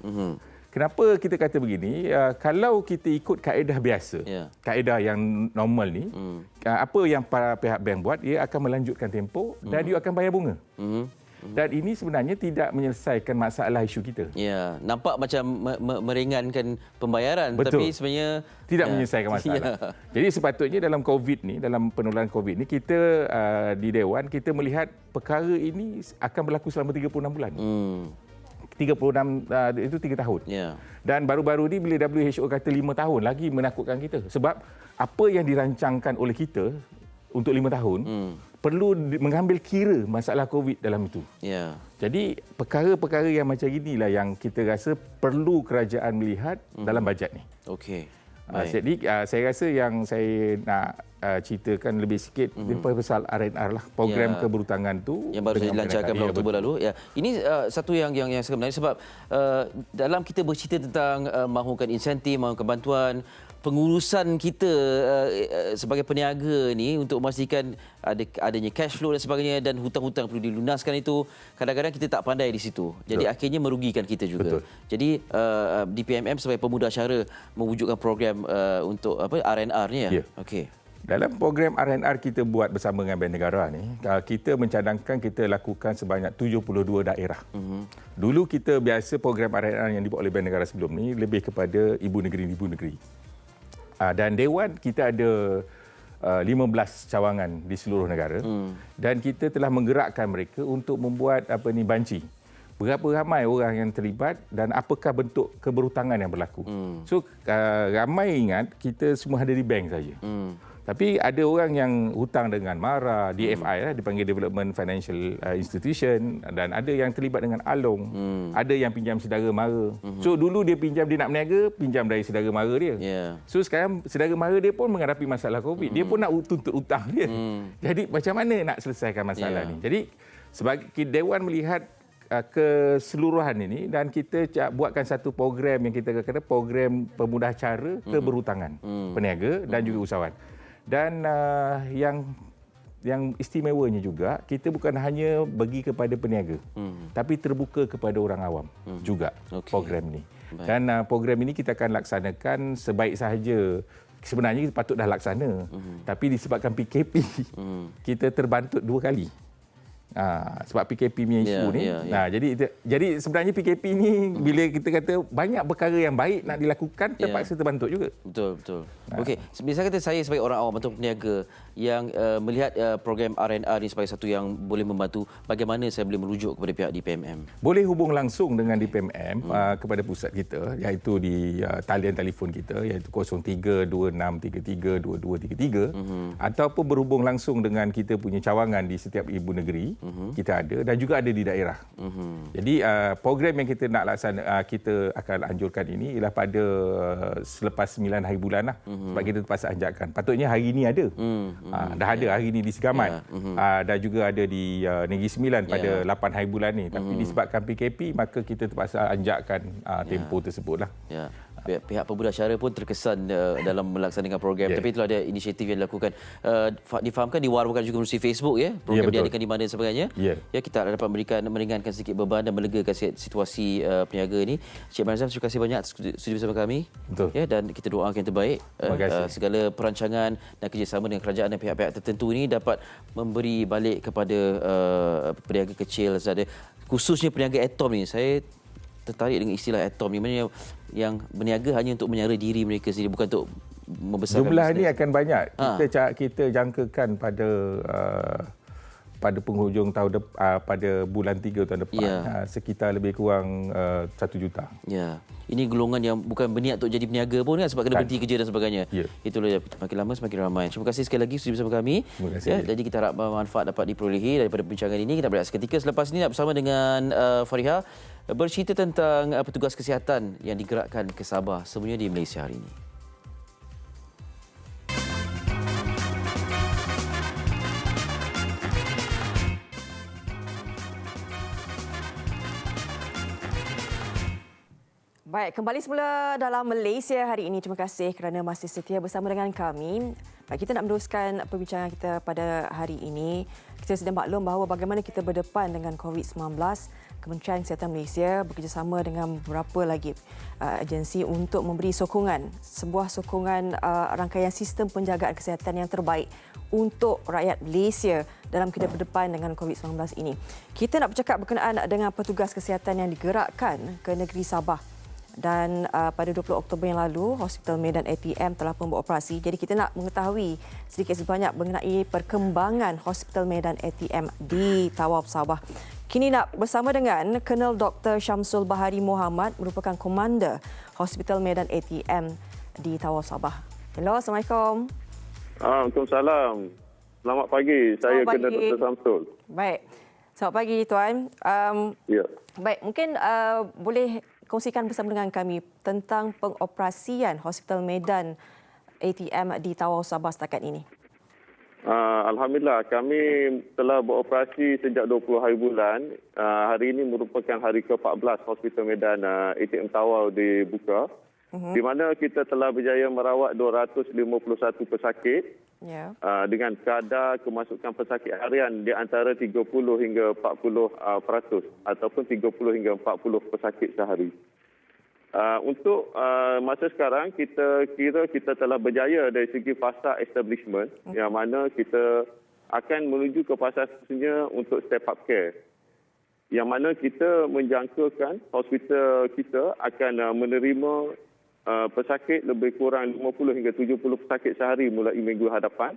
Kenapa kita kata begini? Kalau kita ikut kaedah biasa, kaedah yang normal ni, apa yang para pihak bank buat, ia akan melanjutkan tempoh dan dia akan bayar bunga. Dan ini sebenarnya tidak menyelesaikan masalah isu kita. Nampak macam meringankan pembayaran. Betul. Tapi sebenarnya tidak menyelesaikan masalah. Jadi sepatutnya dalam COVID ni, dalam penularan COVID ni, kita di Dewan kita melihat perkara ini akan berlaku selama 36 bulan. 36 itu 3 tahun. Dan baru-baru ni bila WHO kata 5 tahun lagi menakutkan kita. Sebab apa yang dirancangkan oleh kita untuk 5 tahun perlu mengambil kira masalah COVID dalam itu. Jadi perkara-perkara yang macam inilah yang kita rasa perlu kerajaan melihat dalam bajet ni. Jadi saya rasa yang saya nak ceritakan lebih sikit pasal R&R lah, program keberhutangan tu yang baru saja dilancarkan bulan Oktober lalu. Ini satu yang sebenarnya sebab dalam kita bercerita tentang mahukan insentif, mahukan bantuan, pengurusan kita sebagai peniaga ni untuk memastikan adanya cash flow dan sebagainya, dan hutang-hutang perlu dilunaskan, itu kadang-kadang kita tak pandai di situ. Jadi akhirnya merugikan kita juga. Jadi DPMM sebagai pemudah cara mewujudkan program untuk R&R ni Dalam program R&R kita buat bersama dengan Bank Negara ni, kita mencadangkan kita lakukan sebanyak 72 daerah. Dulu kita biasa program R&R yang dibuat oleh Bank Negara sebelum ni lebih kepada ibu negeri. Dan Dewan kita ada 15 cawangan di seluruh negara, dan kita telah menggerakkan mereka untuk membuat banci. Berapa ramai orang yang terlibat dan apakah bentuk keberhutangan yang berlaku. So ramai ingat kita semua ada di bank saja. Tapi ada orang yang hutang dengan MARA, DFI lah, dipanggil Development Financial Institution, dan ada yang terlibat dengan Along, ada yang pinjam saudara mara. So dulu dia pinjam, dia nak berniaga, pinjam dari saudara mara dia. So sekarang saudara mara dia pun menghadapi masalah COVID. Dia pun nak tuntut hutang dia. Jadi macam mana nak selesaikan masalah ni? Jadi sebagai Dewan melihat keseluruhan ini dan kita buatkan satu program yang kita kata program pemudah cara keberhutangan peniaga dan juga usahawan. Dan yang istimewanya juga, kita bukan hanya bagi kepada peniaga, tapi terbuka kepada orang awam juga program ini. Dan program ini kita akan laksanakan sebaik sahaja. Sebenarnya kita patut dah laksana, tapi disebabkan PKP, kita terbantut 2 kali. Sebab PKP punya isu ni. Jadi sebenarnya PKP ni bila kita kata banyak perkara yang baik nak dilakukan, terpaksa terbantuk juga. Betul. Okey, misalnya kata saya sebagai orang awam atau peniaga yang melihat program R&R ni sebagai satu yang boleh membantu, bagaimana saya boleh merujuk kepada pihak DPMM? Boleh hubung langsung dengan DPMM kepada pusat kita, iaitu di talian telefon kita, iaitu 0326332233, ataupun berhubung langsung dengan kita punya cawangan di setiap ibu negeri. Kita ada dan juga ada di daerah. Jadi program yang kita nak laksana, kita akan anjurkan ini ialah pada selepas 9 hari bulan lah. Sebab kita terpaksa anjakkan. Patutnya hari ini ada. Dah ada hari ini di Segamat. Dan juga ada di Negeri Sembilan pada 8 hari bulan ni. Tapi disebabkan PKP, maka kita terpaksa anjakkan tempoh tersebutlah. Pihak pemudah cara pun terkesan dalam melaksanakan program. Tapi itulah ada inisiatif yang dilakukan. Difahamkan, diwarwakan juga melalui Facebook program diadakan di mana dan sebagainya. Kita dapat meringankan sedikit beban dan melegakan situasi peniaga ini. Cik Marizam, terima kasih banyak sudi bersama kami. Dan kita doakan yang terbaik. Segala perancangan dan kerjasama dengan kerajaan dan pihak-pihak tertentu ini dapat memberi balik kepada peniaga kecil, khususnya peniaga atom ni. Saya tertarik dengan istilah atom ni, mana yang berniaga hanya untuk menyara diri mereka sendiri, bukan untuk membesarkan jumlah bisnes. Ini akan banyak. Kita jangkakan pada penghujung tahun pada bulan 3 tahun depan sekitar lebih kurang 1 juta. Ini golongan yang bukan berniat untuk jadi peniaga pun kan, sebab kena berhenti kerja dan sebagainya. Itulah, makin lama semakin ramai. Terima kasih sekali lagi sudi bersama kami. Jadi kita harap manfaat dapat diperolehi daripada perbincangan ini. Kita berehat seketika. Selepas ini nak bersama dengan Fariha bercerita tentang petugas kesihatan yang digerakkan ke Sabah, semuanya di Malaysia hari ini. Baik, kembali semula dalam Malaysia hari ini. Terima kasih kerana masih setia bersama dengan kami. Baik, kita nak meneruskan perbincangan kita pada hari ini. Kita sedang maklum bahawa bagaimana kita berdepan dengan COVID-19. Kementerian Kesihatan Malaysia bekerjasama dengan beberapa lagi agensi untuk memberi sokongan, sebuah sokongan rangkaian sistem penjagaan kesihatan yang terbaik untuk rakyat Malaysia dalam kita berdepan dengan COVID-19 ini. Kita nak bercakap berkenaan dengan petugas kesihatan yang digerakkan ke negeri Sabah. Dan pada 20 Oktober yang lalu, Hospital Medan ATM telah pun beroperasi. Jadi kita nak mengetahui sedikit sebanyak mengenai perkembangan Hospital Medan ATM di Tawau Sabah. Kini nak bersama dengan Colonel Dr. Syamsul Bahari Muhammad, merupakan Komander Hospital Medan ATM di Tawau Sabah. Hello, Assalamualaikum. Waalaikumsalam. Selamat pagi. Saya Colonel Dr. Syamsul. Baik. Selamat pagi, Tuan. Baik, mungkin boleh kongsikan bersama dengan kami tentang pengoperasian Hospital Medan ATM di Tawau Sabah setakat ini. Alhamdulillah, kami telah beroperasi sejak 20 hari bulan. Hari ini merupakan hari ke-14 Hospital Medan ATM Tawau dibuka. Di mana kita telah berjaya merawat 251 pesakit dengan kadar kemasukan pesakit harian di antara 30 hingga 40% ataupun 30 hingga 40 pesakit sehari. Untuk masa sekarang, kita kira kita telah berjaya dari segi fasa establishment, yang mana kita akan menuju ke fasa seterusnya untuk step up care. Yang mana kita menjangkakan hospital kita akan menerima pesakit lebih kurang 50 hingga 70 pesakit sehari mulai minggu hadapan.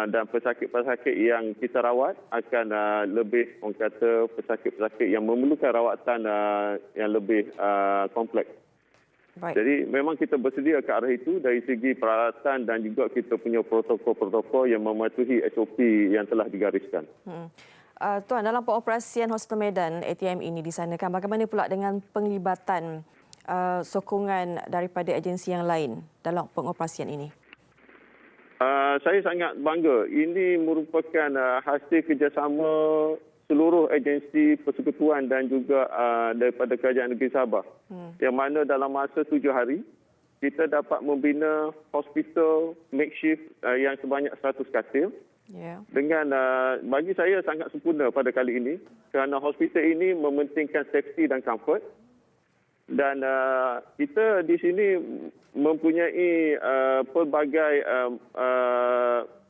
Dan pesakit-pesakit yang kita rawat akan lebih, orang kata, pesakit-pesakit yang memerlukan rawatan yang lebih kompleks. Baik. Jadi memang kita bersedia ke arah itu dari segi peralatan dan juga kita punya protokol-protokol yang mematuhi SOP yang telah digariskan. Tuan, dalam pengoperasian Hospital Medan ATM ini di sana, kan bagaimana pula dengan penglibatan sokongan daripada agensi yang lain dalam pengoperasian ini? Saya sangat bangga. Ini merupakan hasil kerjasama seluruh agensi persekutuan dan juga daripada Kerajaan Negeri Sabah. Yang mana dalam masa 7 hari, kita dapat membina hospital makeshift yang sebanyak 100 katil. Dengan bagi saya sangat sempurna pada kali ini kerana hospital ini mementingkan safety dan comfort. Dan kita di sini mempunyai pelbagai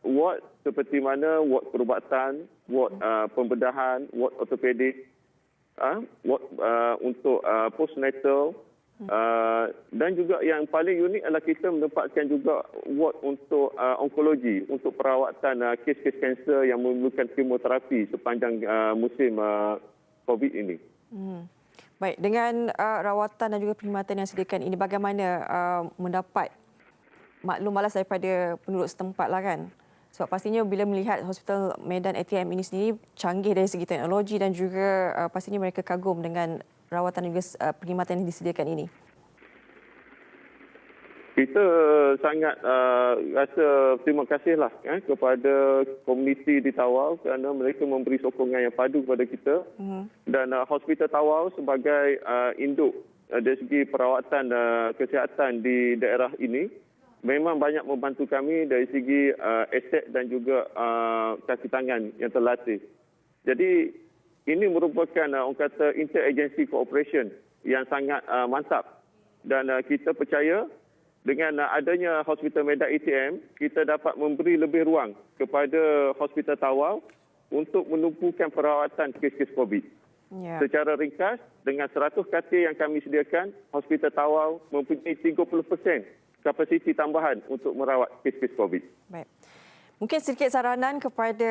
ward seperti mana ward perubatan, ward pembedahan, ward ortopedik, ward untuk postnatal, dan juga yang paling unik adalah kita menempatkan juga ward untuk onkologi, untuk perawatan kes-kes kanser yang memerlukan kemoterapi sepanjang musim COVID ini. Baik, dengan rawatan dan juga perkhidmatan yang disediakan ini, bagaimana mendapat maklum balas daripada penduduk setempat lah kan? Sebab pastinya bila melihat Hospital Medan ATM ini sendiri canggih dari segi teknologi dan juga pastinya mereka kagum dengan rawatan dan juga perkhidmatan yang disediakan ini. Kita sangat rasa terima kasihlah kepada komuniti di Tawau kerana mereka memberi sokongan yang padu kepada kita. Dan Hospital Tawau sebagai induk dari segi perawatan kesihatan di daerah ini memang banyak membantu kami dari segi aset dan juga kaki tangan yang terlatih. Jadi ini merupakan orang kata interagency cooperation yang sangat mantap. Dan kita percaya dengan adanya Hospital Medan ATM, kita dapat memberi lebih ruang kepada Hospital Tawau untuk menumpukan perawatan kes-kes COVID. Secara ringkas, dengan 100 katil yang kami sediakan, Hospital Tawau mempunyai 30% kapasiti tambahan untuk merawat kes-kes COVID. Baik. Mungkin sedikit saranan kepada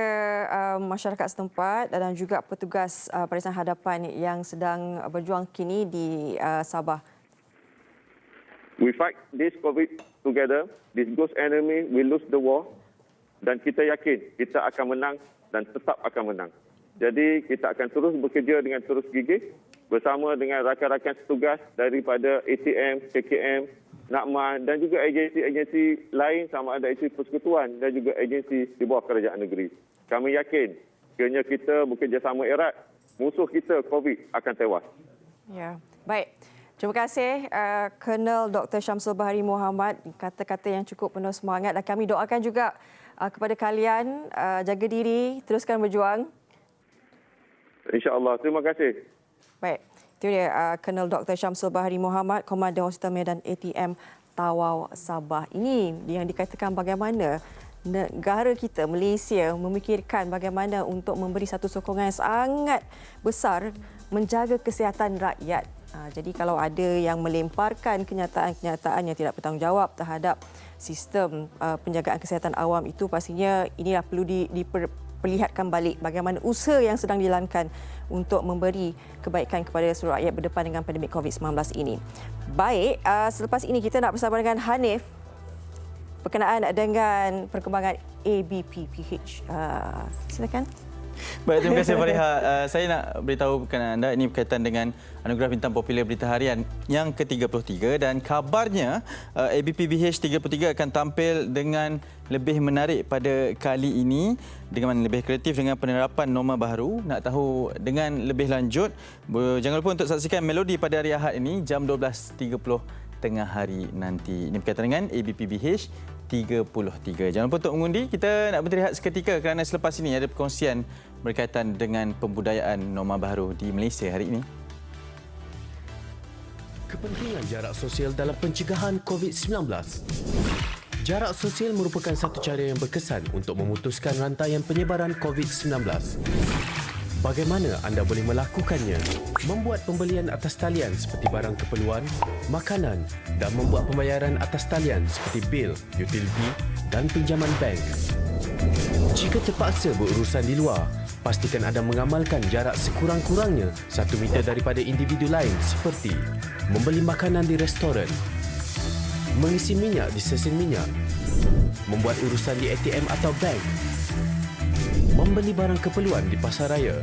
masyarakat setempat dan juga petugas Barisan Hadapan yang sedang berjuang kini di Sabah. We fight this COVID together. This ghost enemy will lose the war. Dan kita yakin kita akan menang dan tetap akan menang. Jadi kita akan terus bekerja dengan terus gigih bersama dengan rakan-rakan setugas daripada ATM, KKM, NAKMA dan juga agensi-agensi lain sama ada agensi persekutuan dan juga agensi di bawah kerajaan negeri. Kami yakin kerana kita bekerjasama erat, musuh kita COVID akan tewas. Ya, baik. Terima kasih Colonel Dr. Syamsul Bahari Mohamad, kata-kata yang cukup penuh semangat dan kami doakan juga kepada kalian jaga diri, teruskan berjuang. InsyaAllah. Terima kasih. Baik, itu dia Colonel Dr. Syamsul Bahari Mohamad, Komandan Hospital Medan ATM Tawau Sabah. Ini yang dikatakan bagaimana negara kita, Malaysia, memikirkan bagaimana untuk memberi satu sokongan yang sangat besar menjaga kesihatan rakyat. Jadi kalau ada yang melemparkan kenyataan-kenyataan yang tidak bertanggungjawab terhadap sistem penjagaan kesihatan awam itu, pastinya inilah perlu diperlihatkan balik bagaimana usaha yang sedang dilakukan untuk memberi kebaikan kepada seluruh rakyat berdepan dengan pandemik COVID-19 ini. Baik, selepas ini kita nak bersama dengan Hanif berkenaan dengan perkembangan ABPPH. Silakan. Baik, terima kasih Fariha. Saya nak beritahu kepada anda ini berkaitan dengan Anugerah Bintang Popular Berita Harian yang ke-33 dan kabarnya ABPBH 33 akan tampil dengan lebih menarik pada kali ini dengan lebih kreatif dengan penerapan norma baru. Nak tahu dengan lebih lanjut, jangan lupa untuk saksikan Melodi pada hari Ahad ini jam 12.30 tengah hari nanti. Ini berkaitan dengan ABPBH 33. Jangan lupa untuk mengundi. Kita nak berhenti seketika kerana selepas ini ada perkongsian berkaitan dengan pembudayaan norma baru di Malaysia hari ini. Kepentingan jarak sosial dalam pencegahan COVID-19. Jarak sosial merupakan satu cara yang berkesan untuk memutuskan rantaian penyebaran COVID-19. Bagaimana anda boleh melakukannya? Membuat pembelian atas talian seperti barang keperluan, makanan dan membuat pembayaran atas talian seperti bil, utility dan pinjaman bank. Jika terpaksa berurusan di luar, Pastikan anda mengamalkan jarak sekurang-kurangnya 1 meter daripada individu lain seperti membeli makanan di restoran, mengisi minyak di stesen minyak, membuat urusan di ATM atau bank, membeli barang keperluan di pasar raya,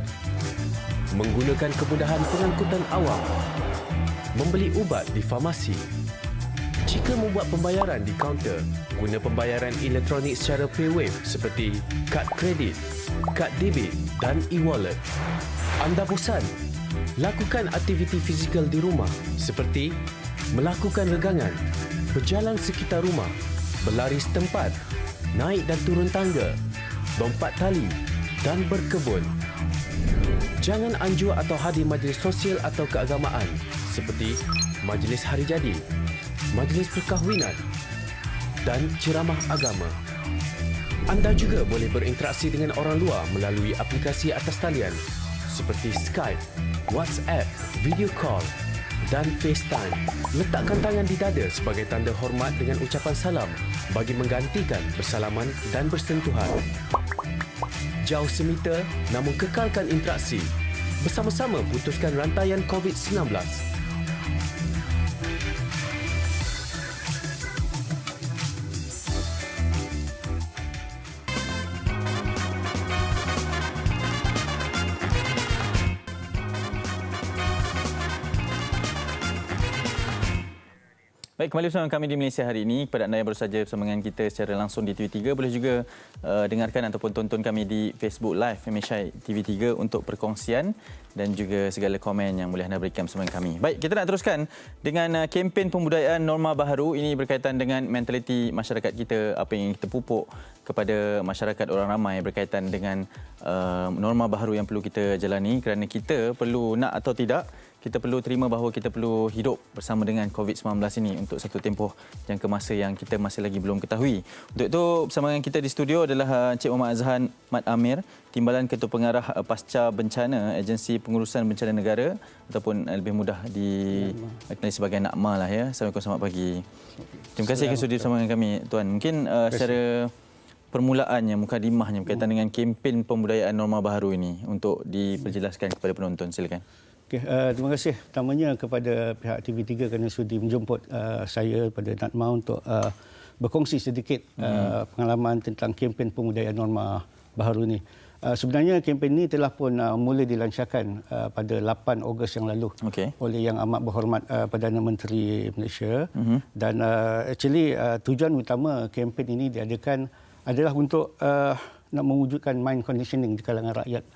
menggunakan kemudahan pengangkutan awam, membeli ubat di farmasi. Jika membuat pembayaran di kaunter, guna pembayaran elektronik secara PayWave seperti kad kredit, kad debit dan e-wallet. Anda bosan? Lakukan aktiviti fizikal di rumah seperti melakukan regangan, berjalan sekitar rumah, berlari setempat, naik dan turun tangga, lompat tali dan berkebun. Jangan anjur atau hadir majlis sosial atau keagamaan seperti majlis hari jadi, majlis perkahwinan dan ceramah agama. Anda juga boleh berinteraksi dengan orang luar melalui aplikasi atas talian seperti Skype, WhatsApp, video call dan FaceTime. Letakkan tangan di dada sebagai tanda hormat dengan ucapan salam bagi menggantikan bersalaman dan bersentuhan. Jauh semeter namun kekalkan interaksi. Bersama-sama putuskan rantaian COVID-19. Baik, kembali bersama kami di Malaysia hari ini. Kepada anda yang baru saja bersama dengan kita secara langsung di TV3, boleh juga dengarkan ataupun tonton kami di Facebook Live MSI TV3 untuk perkongsian dan juga segala komen yang boleh anda berikan bersama dengan kami. Baik, kita nak teruskan dengan kempen pembudayaan norma baharu. Ini berkaitan dengan mentaliti masyarakat kita, apa yang kita pupuk kepada masyarakat orang ramai berkaitan dengan norma baharu yang perlu kita jalani, kerana kita perlu nak atau tidak, kita perlu terima bahawa kita perlu hidup bersama dengan COVID-19 ini untuk satu tempoh jangka masa yang kita masih lagi belum ketahui. Untuk itu, bersama dengan kita di studio adalah Encik Muhammad Azhan Mat Amir, Timbalan Ketua Pengarah Pasca Bencana Agensi Pengurusan Bencana Negara, ataupun lebih mudah dikenali sebagai NAKMA lah ya. Assalamualaikum, selamat pagi. Terima kasih kerana sudi bersama dengan kami, Tuan. Mungkin secara permulaannya, mukadimahnya berkaitan dengan kempen pembudayaan norma baharu ini untuk diperjelaskan kepada penonton. Silakan. Okay, terima kasih pertamanya kepada pihak TV3 kerana sudi menjemput saya pada NAKMA untuk berkongsi sedikit pengalaman tentang kempen pembudayaan norma baharu ini. Sebenarnya kempen ini telah pun mula dilancarkan pada 8 Ogos yang lalu oleh Yang Amat Berhormat Perdana Menteri Malaysia. Dan actually tujuan utama kempen ini diadakan adalah untuk nak mewujudkan mind conditioning di kalangan rakyat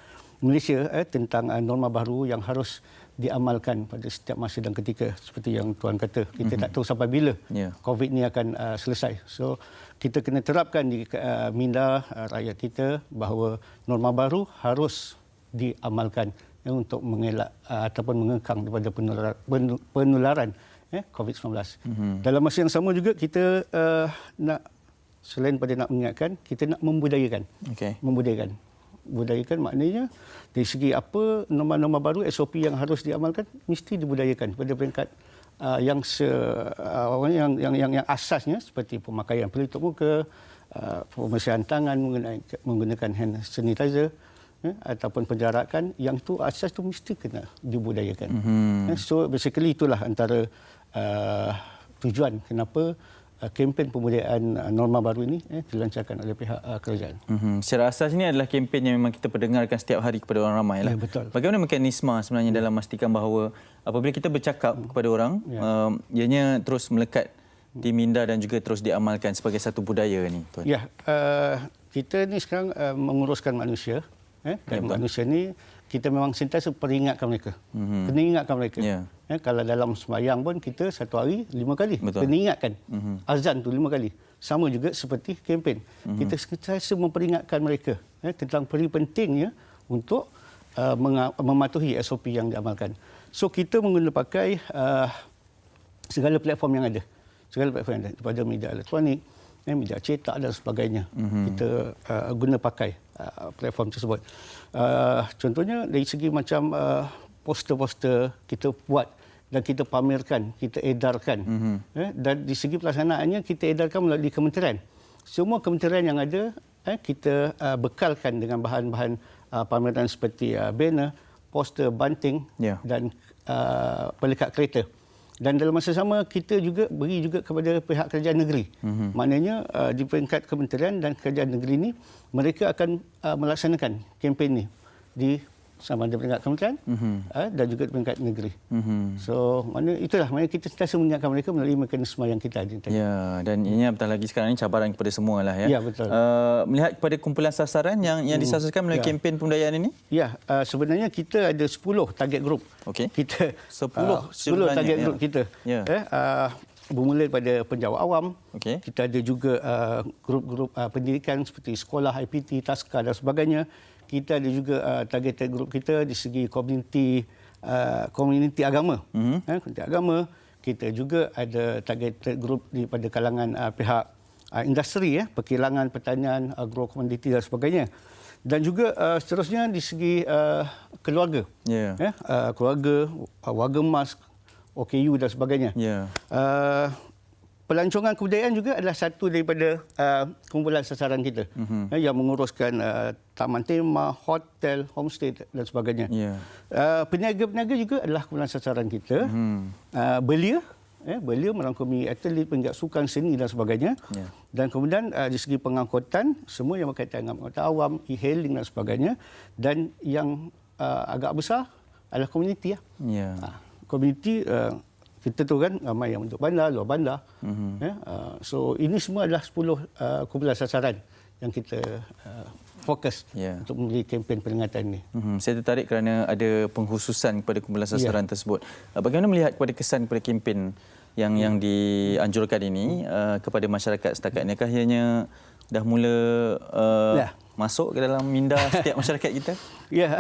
Malaysia tentang norma baru yang harus diamalkan pada setiap masa dan ketika. Seperti yang Tuan kata, kita tak tahu sampai bila COVID ni akan selesai. So kita kena terapkan di minda rakyat kita bahawa norma baru harus diamalkan untuk mengelak ataupun mengekang daripada penularan COVID-19. Dalam masa yang sama juga kita nak, selain pada nak mengingatkan, kita nak membudayakan. Budayakan maknanya dari segi apa norma-norma baru, SOP yang harus diamalkan mesti dibudayakan pada peringkat yang asasnya seperti pemakaian pelitup muka, pembersihan tangan menggunakan hand sanitizer, ataupun penjarakan, yang tu asas tu mesti kena dibudayakan. So basically itulah antara tujuan kenapa kempen pembudayaan norma baru ini dilancarkan oleh pihak kerajaan. Secara asas ini adalah kempen yang memang kita perdengarkan setiap hari kepada orang ramai. Ya, betul. Bagaimana mekanisme sebenarnya dalam memastikan bahawa apabila kita bercakap kepada orang, ianya terus melekat di minda dan juga terus diamalkan sebagai satu budaya ni, Tuan? Ya, kita ni sekarang menguruskan manusia. Dan manusia ni kita memang sentiasa peringatkan mereka. Kena ingatkan mereka. Kalau dalam sembahyang pun kita satu hari 5 kali. Kena ingatkan. Azan tu 5 kali. Sama juga seperti kempen. Kita sentiasa memperingatkan mereka tentang peri pentingnya untuk mematuhi SOP yang diamalkan. So kita pakai segala platform yang ada. Segala platform yang ada. Daripada media elektronik, media cetak dan sebagainya. Kita guna pakai platform tersebut. Contohnya dari segi macam poster-poster kita buat dan kita pamerkan, kita edarkan. Dan di segi pelaksanaannya kita edarkan melalui kementerian. Semua kementerian yang ada kita bekalkan dengan bahan-bahan pameran seperti banner, poster, banting dan pelekat kereta. Dan dalam masa sama kita juga beri juga kepada pihak kerajaan negeri. Maknanya di peringkat kementerian dan kerajaan negeri ini mereka akan melaksanakan kempen ni di sama ada peringkat kementerian dan juga peringkat negeri. So itulah kita sentiasa mengingatkan mereka melalui mekanisme yang kita ada. Ya, dan ini apatah lagi sekarang ini cabaran kepada semua lah ya. Ya, betul. Melihat kepada kumpulan sasaran yang disasarkan melalui kempen pembudayaan ini? Ya, sebenarnya kita ada 10 target group. Okey. Kita 10 target group kita. Bermula daripada penjawat awam. Kita ada juga grup-grup pendidikan seperti sekolah, IPT, taska dan sebagainya. Kita ada juga targeted group kita di segi komuniti agama. Komuniti agama. Kita juga ada targeted group daripada kalangan pihak industri, perkilangan, pertanian, agrokomoditi dan sebagainya. Dan juga seterusnya di segi keluarga. Keluarga, warga emas, OKU dan sebagainya. Pelancongan kebudayaan juga adalah satu daripada kumpulan sasaran kita yang menguruskan taman tema, hotel, homestay dan sebagainya. Peniaga-peniaga juga adalah kumpulan sasaran kita. Belia merangkumi atlet, penggiat sukan, seni dan sebagainya. Dan kemudian di segi pengangkutan, semua yang berkaitan dengan angkutan awam, e-hailing dan sebagainya. Dan yang agak besar adalah komuniti. Komuniti kita tu kan ramai yang untuk bandar, luar bandar. So ini semua adalah 10 kumpulan sasaran yang kita fokus untuk memberi kempen peringatan ini. Saya tertarik kerana ada pengkhususan kepada kumpulan sasaran tersebut. Bagaimana melihat kepada kesan kepada kempen yang dianjurkan ini kepada masyarakat setakat ini? Adakah ianya dah mula masuk ke dalam minda setiap masyarakat kita? Ya,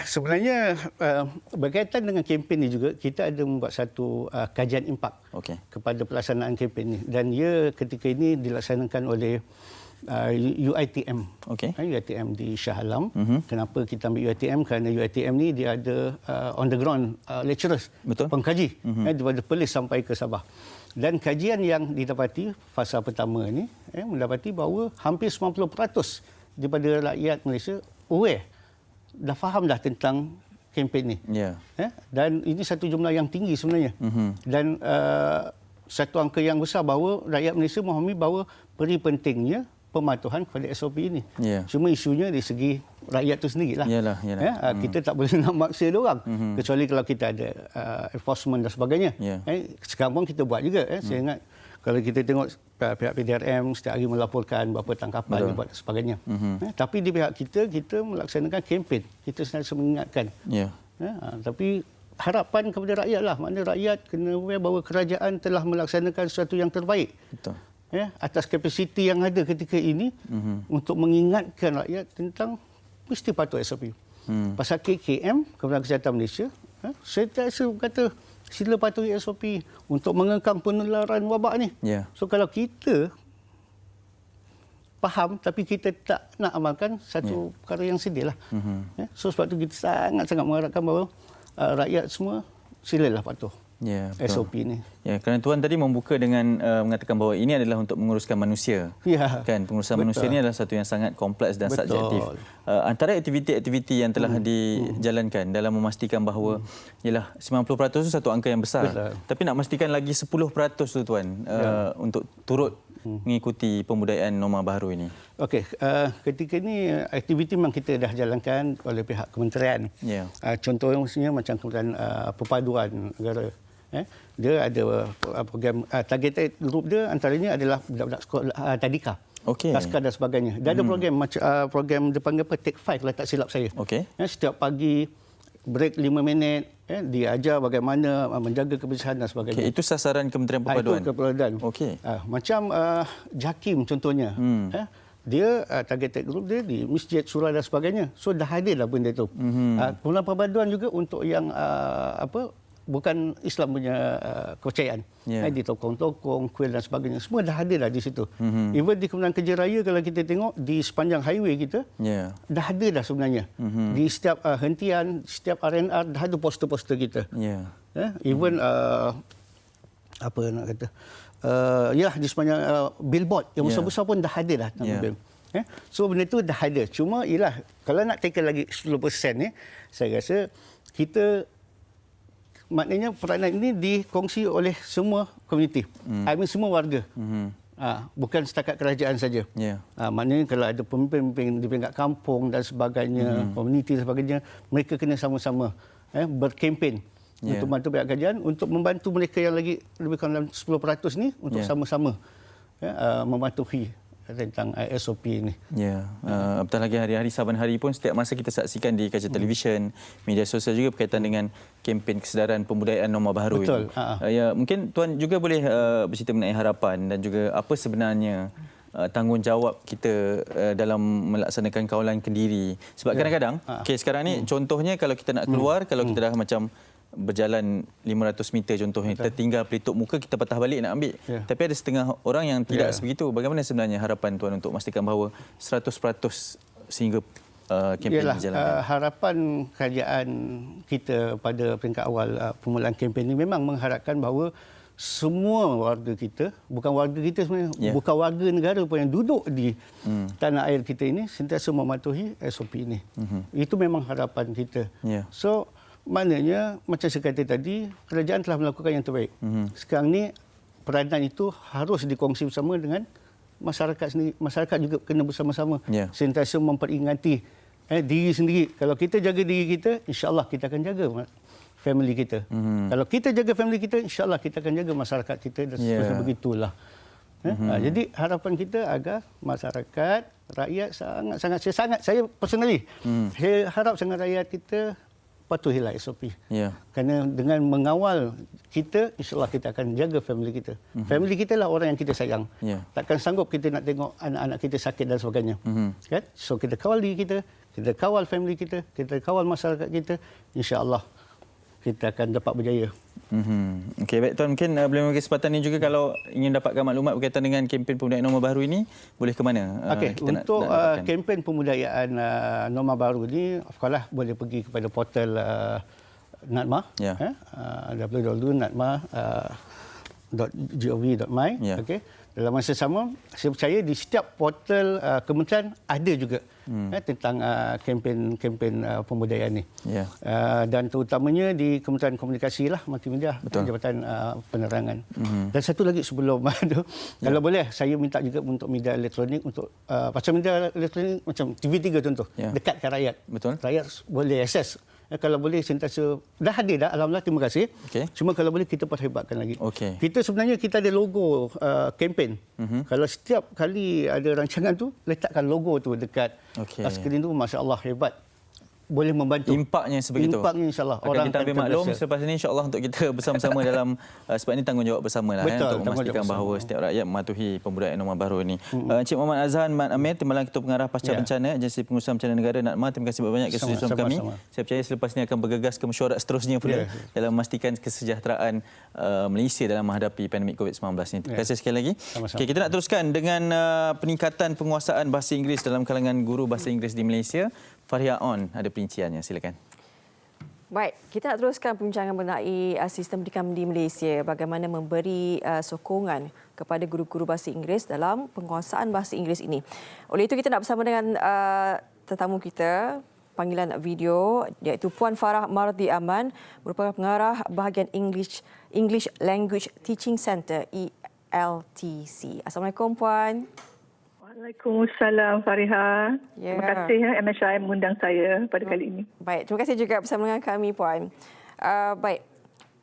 sebenarnya berkaitan dengan kempen ini juga kita ada membuat satu kajian impak kepada pelaksanaan kempen ini. Dan ia ketika ini dilaksanakan oleh UiTM. UiTM di Shah Alam. Kenapa kita ambil UiTM? Kerana UiTM ni dia ada on the ground lecturers, pengkaji daripada Perlis sampai ke Sabah. Dan kajian yang didapati fasa pertama ni mendapati bahawa hampir 90% daripada rakyat Malaysia aware, dah faham dah tentang kempen ni. Dan ini satu jumlah yang tinggi sebenarnya. Dan satu angka yang besar bahawa rakyat Malaysia memahami bahawa peri pentingnya pematuhan kepada SOP ini. Cuma isunya di segi rakyat itu sendirilah. Kita tak boleh nak maksa dia orang. Kecuali kalau kita ada enforcement dan sebagainya. Sekarang pun kita buat juga. Saya ingat kalau kita tengok pihak PDRM setiap hari melaporkan berapa tangkapan dibuat dan sebagainya. Tapi di pihak kita melaksanakan kempen. Kita sentiasa mengingatkan. Tapi harapan kepada rakyat lah. Maknanya rakyat kena aware bahawa kerajaan telah melaksanakan sesuatu yang terbaik. Atas kapasiti yang ada ketika ini untuk mengingatkan rakyat tentang mesti patuh SOP. Pasal KKM, Kementerian Kesihatan Malaysia, saya kata sila patuhi SOP untuk mengekang penularan wabak ni. So kalau kita faham tapi kita tak nak amalkan, satu perkara yang sedih lah. So sebab tu kita sangat-sangat mengharapkan bahawa rakyat semua silalah patuh SOP ni. Kerana Tuan tadi membuka dengan mengatakan bahawa ini adalah untuk menguruskan manusia. Kan, pengurusan manusia ini adalah satu yang sangat kompleks dan subjektif. Antara aktiviti-aktiviti yang telah dijalankan dalam memastikan bahawa ialah 90% itu satu angka yang besar. Tapi nak memastikan lagi 10% tu Tuan untuk turut mengikuti pembudayaan norma baharu ini. Okey, ketika ini aktiviti memang kita dah jalankan oleh pihak kementerian. Contohnya macam Kementerian Perpaduan Negara. Dia ada program targeted group dia antaranya adalah budak-budak sekolah tadika. Taska dan sebagainya. Dia ada program macam program dia panggil apa Take 5 kalau tak silap saya. Setiap pagi break 5 minit dia ajar bagaimana menjaga kebersihan dan sebagainya. Itu sasaran Kementerian Perpaduan. Itu Perpaduan. Macam Jakim contohnya. Dia targeted group dia di masjid, surau dan sebagainya. So dah hadir lah benda itu. Kementerian Perpaduan juga untuk yang bukan Islam punya kepercayaan. Di tokong-tokong, kuil dan sebagainya. Semua dah ada dah di situ. Even di Kementerian Kerja Raya kalau kita tengok di sepanjang highway kita, dah ada dah sebenarnya. Di setiap hentian, setiap RNR dah ada poster-poster kita. Even apa nak kata, di sepanjang billboard yang besar-besar pun dah ada dah. So benda tu dah ada. Cuma ialah kalau nak tackle lagi 10% ni, saya rasa kita maknanya peranan ini dikongsi oleh semua komuniti. I mean semua warga. Bukan setakat kerajaan saja. Maknanya kalau ada pemimpin-pemimpin di peringkat kampung dan sebagainya, komuniti dan sebagainya, mereka kena sama-sama berkempen untuk bantu pihak kerajaan untuk membantu mereka yang lagi lebih kurang 10% ni untuk sama-sama mematuhi tentang SOP ini. Apatah lagi hari-hari saban hari pun setiap masa kita saksikan di kaca televisyen, media sosial juga berkaitan dengan kempen kesedaran pembudayaan norma baharu ini. Mungkin Tuan juga boleh bercerita mengenai harapan dan juga apa sebenarnya tanggungjawab kita dalam melaksanakan kawalan kendiri. Sebab kadang-kadang sekarang ni contohnya kalau kita nak keluar, kalau kita dah macam berjalan 500 meter contohnya, kita tinggal pelitup muka, kita patah balik nak ambil. Tapi ada setengah orang yang tidak sebegitu. Bagaimana sebenarnya harapan Tuan untuk memastikan bahawa 100% sehingga kempen berjalan? Harapan kerajaan kita pada peringkat awal permulaan kempen ini memang mengharapkan bahawa semua warga kita, bukan warga kita sebenarnya, bukan warga negara pun yang duduk di tanah air kita ini sentiasa mematuhi SOP ini. Itu memang harapan kita. So maknanya macam saya kata tadi, kerajaan telah melakukan yang terbaik. Sekarang ni peranan itu harus dikongsi bersama dengan masyarakat sendiri. Masyarakat juga kena bersama-sama sentiasa memperingati diri sendiri. Kalau kita jaga diri kita, insya-Allah kita akan jaga family kita. Kalau kita jaga family kita, insya-Allah kita akan jaga masyarakat kita dan seterusnya begitulah. Jadi harapan kita agar masyarakat, rakyat saya personally, saya harap sangat rakyat kita patuhilah SOP. Kerana dengan mengawal kita, insya-Allah kita akan jaga family kita. Family kita lah orang yang kita sayang. Takkan sanggup kita nak tengok anak-anak kita sakit dan sebagainya. Kan? So kita kawal diri kita kawal family kita kawal masyarakat kita, insya-Allah kita akan dapat berjaya. Okey, baik Tuan, mungkin boleh memberi kesempatan ini juga kalau ingin dapatkan maklumat berkaitan dengan kempen pembudayaan norma baru ini, boleh ke mana? Untuk kempen pembudayaan norma baru ini, sekolah boleh pergi kepada portal NATMA, www.natma.gov.my. Dalam masa sama, saya percaya di setiap portal kementerian ada juga tentang kempen pembudayaan ini. Dan terutamanya di Kementerian Komunikasi lah, multimedia, Jabatan Penerangan. Dan satu lagi sebelum itu, kalau boleh saya minta juga untuk media elektronik, untuk macam media elektronik macam TV3 contoh, dekatkan rakyat. Rakyat boleh akses. Kalau boleh sentiasa dah hadir dah, alhamdulillah, terima kasih. Cuma kalau boleh kita perhebatkan lagi. Kita sebenarnya kita ada logo kempen. Kalau setiap kali ada rancangan tu, letakkan logo tu dekat skrin tu, masya-Allah, hebat. Boleh membantu. Impaknya sebegitu. Impaknya, insya-Allah. Orang kita ambil maklum selepas ini, insya-Allah, untuk kita bersama-sama dalam sebab ini tanggungjawab bersamalah untuk memastikan bahawa setiap rakyat mematuhi pembudayaan norma baru ini. Encik Muhammad Azhan Mat Amir, Timbalan Ketua Pengarah Pasca Bencana Agensi Pengurusan Bencana Negara NATMA, terima kasih banyak atas soalan kami. Saya percaya selepas ini akan bergegas ke mesyuarat seterusnya pula dalam memastikan kesejahteraan Malaysia dalam menghadapi pandemik COVID-19 ini. Terima kasih sekali lagi. Okey, kita nak teruskan dengan peningkatan penguasaan bahasa Inggeris dalam kalangan guru bahasa Inggeris di Malaysia. Faria On ada perinciannya, silakan. Baik, kita nak teruskan perbincangan mengenai sistem pendidikan di Malaysia, bagaimana memberi sokongan kepada guru-guru bahasa Inggeris dalam penguasaan bahasa Inggeris ini. Oleh itu kita nak bersama dengan tetamu kita, panggilan video, iaitu Puan Farah Mardi Aman, merupakan pengarah bahagian English Language Teaching Centre ELTC. Assalamualaikum Puan. Waalaikumsalam Fariha. Terima kasih MSI mengundang saya pada kali ini. Baik, terima kasih juga bersama dengan kami Puan. Baik,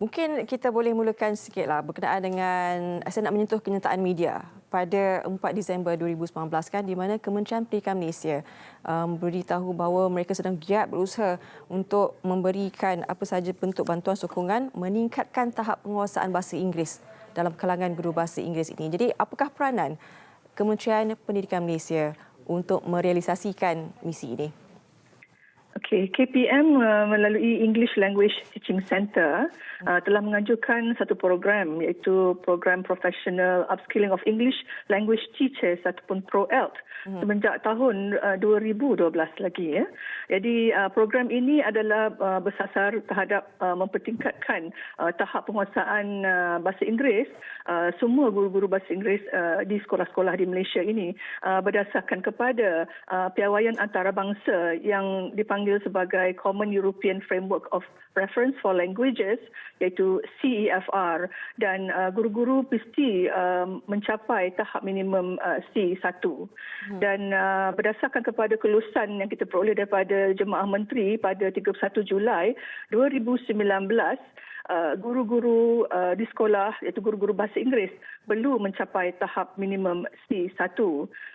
mungkin kita boleh mulakan sikitlah berkenaan dengan, saya nak menyentuh kenyataan media pada 4 Disember 2019 kan, di mana Kementerian Pendidikan Malaysia beritahu bahawa mereka sedang giat berusaha untuk memberikan apa sahaja bentuk bantuan sokongan meningkatkan tahap penguasaan bahasa Inggeris dalam kalangan guru bahasa Inggeris ini. Jadi apakah peranan Kementerian Pendidikan Malaysia untuk merealisasikan misi ini? Okey, Okey, KPM melalui English Language Teaching Centre telah mengajukan satu program iaitu program Professional Upskilling of English Language Teachers ataupun ProELT semenjak tahun 2012 lagi ya. Jadi program ini adalah bersasar terhadap mempertingkatkan tahap penguasaan bahasa Inggeris semua guru-guru bahasa Inggeris di sekolah-sekolah di Malaysia ini berdasarkan kepada piawaian antarabangsa yang dipanggil sebagai Common European Framework of Reference for Languages iaitu CEFR dan guru-guru mesti mencapai tahap minimum C1 dan berdasarkan kepada kelulusan yang kita peroleh daripada Jemaah Menteri pada 31 Julai 2019 guru-guru di sekolah iaitu guru-guru bahasa Inggeris perlu mencapai tahap minimum C1.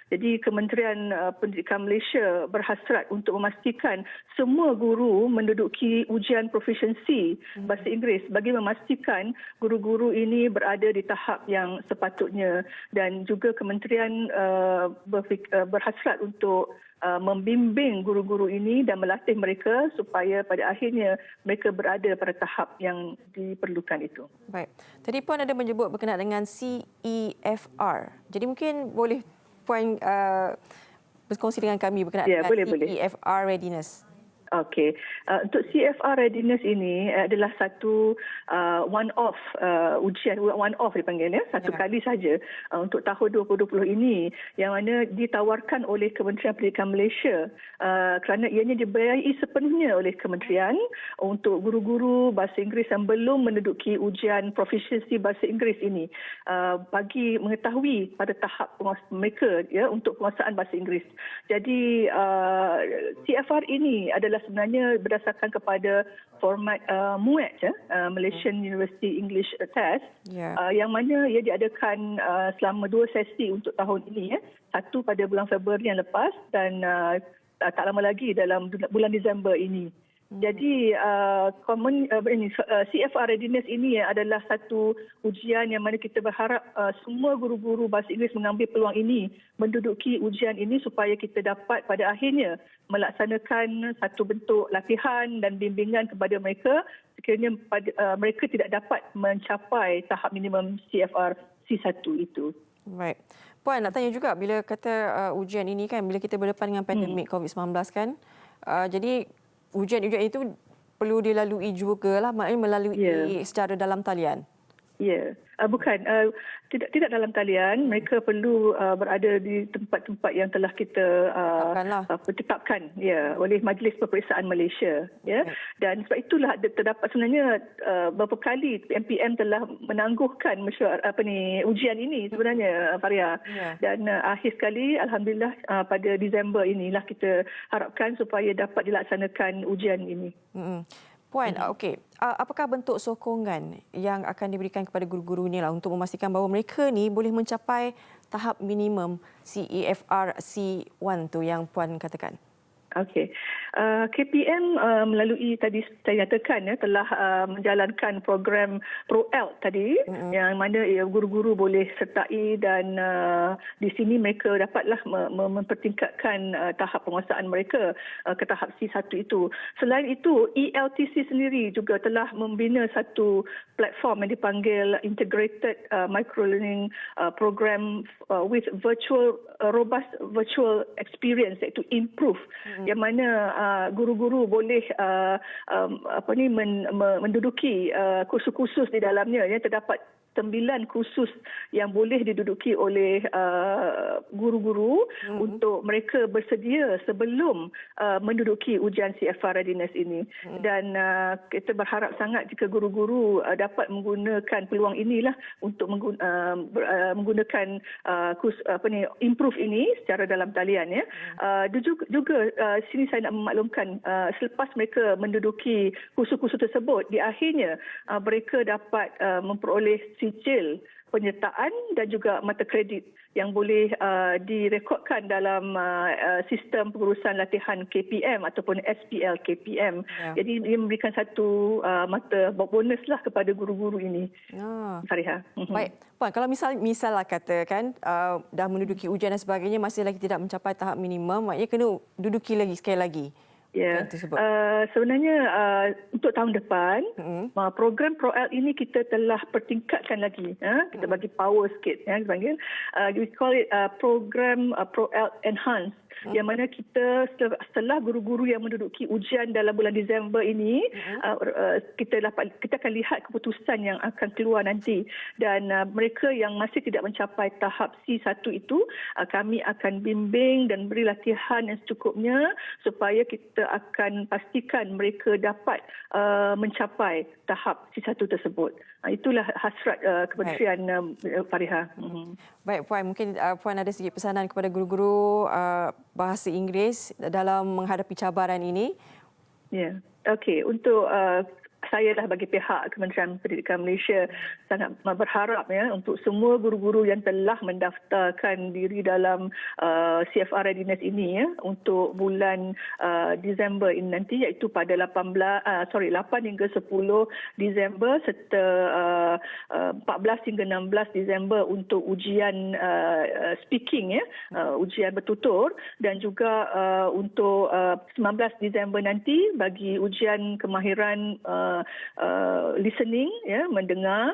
Jadi Kementerian Pendidikan Malaysia berhasrat untuk memastikan semua guru menduduki ujian proficiency bahasa Inggeris bagi memastikan guru-guru ini berada di tahap yang sepatutnya dan juga kementerian berhasrat untuk membimbing guru-guru ini dan melatih mereka supaya pada akhirnya mereka berada pada tahap yang diperlukan itu. Baik. Tadi Puan ada menyebut berkenaan dengan CEFR. Jadi mungkin boleh Puan berkongsi dengan kami berkenaan dengan CEFR readiness. Okey, untuk CFR readiness ini adalah satu one-off ujian, one-off dipanggil ya, satu kali saja untuk tahun 2020 ini yang mana ditawarkan oleh Kementerian Pendidikan Malaysia kerana ianya dibiayai sepenuhnya oleh kementerian untuk guru-guru bahasa Inggeris yang belum menduduki ujian proficiency bahasa Inggeris ini bagi mengetahui pada tahap mereka ya untuk penguasaan bahasa Inggeris. Jadi CFR ini adalah sebenarnya berdasarkan kepada format MUET Malaysian University English Test yang mana ia diadakan selama 2 sesi untuk tahun ini satu pada bulan Februari yang lepas dan tak lama lagi dalam bulan Disember ini. Jadi CFR readiness ini adalah satu ujian yang mana kita berharap semua guru-guru bahasa Inggeris mengambil peluang ini menduduki ujian ini supaya kita dapat pada akhirnya melaksanakan satu bentuk latihan dan bimbingan kepada mereka sekiranya mereka tidak dapat mencapai tahap minimum CFR C1 itu. Baik. Puan nak tanya juga bila kata ujian ini kan bila kita berdepan dengan pandemik COVID-19 kan jadi ujian-ujian itu perlu dilalui juga lah, maknanya melalui secara dalam talian. Ya, bukan. Tidak dalam talian. Mereka perlu berada di tempat-tempat yang telah kita tetapkan oleh Majlis Peperiksaan Malaysia. Ya. Dan sebab itulah terdapat sebenarnya beberapa kali MPM telah menangguhkan ujian ini sebenarnya, Faria. Dan akhir sekali, Alhamdulillah pada Disember inilah kita harapkan supaya dapat dilaksanakan ujian ini. Puan, okey. Apakah bentuk sokongan yang akan diberikan kepada guru-guru ini lah untuk memastikan bahawa mereka ni boleh mencapai tahap minimum CEFR C1 tu yang Puan katakan? Okey. KPM melalui tadi saya nyatakan telah menjalankan program ProELT tadi yang mana guru-guru boleh sertai dan di sini mereka dapatlah mempertingkatkan tahap penguasaan mereka ke tahap C1 itu. Selain itu, ELTC sendiri juga telah membina satu platform yang dipanggil Integrated Microlearning Program with robust virtual experience iaitu improve yang mana guru-guru boleh menduduki kursus-kursus di dalamnya ya terdapat 9 kursus yang boleh diduduki oleh guru-guru untuk mereka bersedia sebelum menduduki ujian CFR readiness ini. Dan kita berharap sangat jika guru-guru dapat menggunakan peluang inilah untuk menggunakan kurs improve ini secara dalam talian ya. Juga sini saya nak memaklumkan selepas mereka menduduki kursus-kursus tersebut di akhirnya mereka dapat memperoleh sijil penyertaan dan juga mata kredit yang boleh direkodkan dalam sistem pengurusan latihan KPM ataupun SPL KPM. Jadi ia memberikan satu mata bonus lah kepada guru-guru ini. Fariha. Baik. Puan, kalau misal lah katakan dah menduduki ujian dan sebagainya masih lagi tidak mencapai tahap minimum, maknanya kena duduki lagi sekali lagi Ya, sebenarnya untuk tahun depan program ProL ini kita telah pertingkatkan lagi. Kita bagi power sikit. Kita panggil we call it program ProL Enhance. Yang mana kita setelah guru-guru yang menduduki ujian dalam bulan Disember ini, kita akan lihat keputusan yang akan keluar nanti, dan mereka yang masih tidak mencapai tahap C1 itu, kami akan bimbing dan beri latihan yang secukupnya supaya kita akan pastikan mereka dapat mencapai tahap C1 tersebut. Itulah hasrat Kementerian Pariha. Baik Puan, mungkin Puan ada sedikit pesanan kepada guru-guru bahasa Inggeris dalam menghadapi cabaran ini? Ya, okey. Untuk saya lah bagi pihak Kementerian Pendidikan Malaysia sangat berharap untuk semua guru-guru yang telah mendaftarkan diri dalam CFR Readiness ini untuk bulan Disember ini nanti, iaitu pada 8 hingga 10 Disember serta 14 hingga 16 Disember untuk ujian speaking, ujian bertutur, dan juga untuk 19 Disember nanti bagi ujian kemahiran listening, mendengar,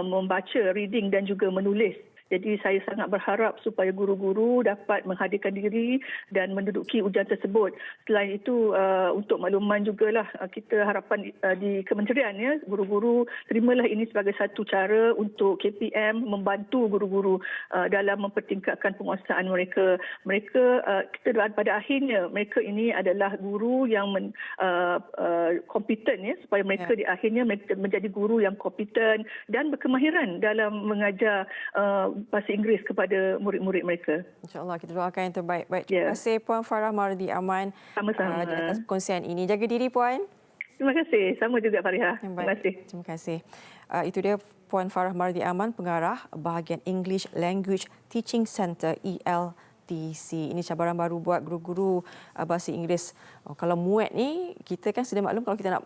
membaca, reading dan juga menulis. Jadi saya sangat berharap supaya guru-guru dapat menghadirkan diri dan menduduki ujian tersebut. Selain itu, untuk makluman jugalah, kita harapan di kementerian, guru-guru terimalah ini sebagai satu cara untuk KPM membantu guru-guru dalam mempertingkatkan penguasaan mereka. Kita pada akhirnya mereka ini adalah guru yang kompeten, supaya mereka di akhirnya menjadi guru yang kompeten dan berkemahiran dalam mengajar bahasa Inggeris kepada murid-murid mereka. InsyaAllah, kita doakan yang terbaik. Baik, terima kasih Puan Farah Mardi Aman di atas perkongsian ini. Jaga diri Puan. Terima kasih. Sama juga Fariha. Terima kasih. Terima kasih. Itu dia Puan Farah Mardi Aman, pengarah bahagian English Language Teaching Centre ELTC. Ini cabaran baru buat guru-guru bahasa Inggeris. Kalau muat ni, kita kan sudah maklum kalau kita nak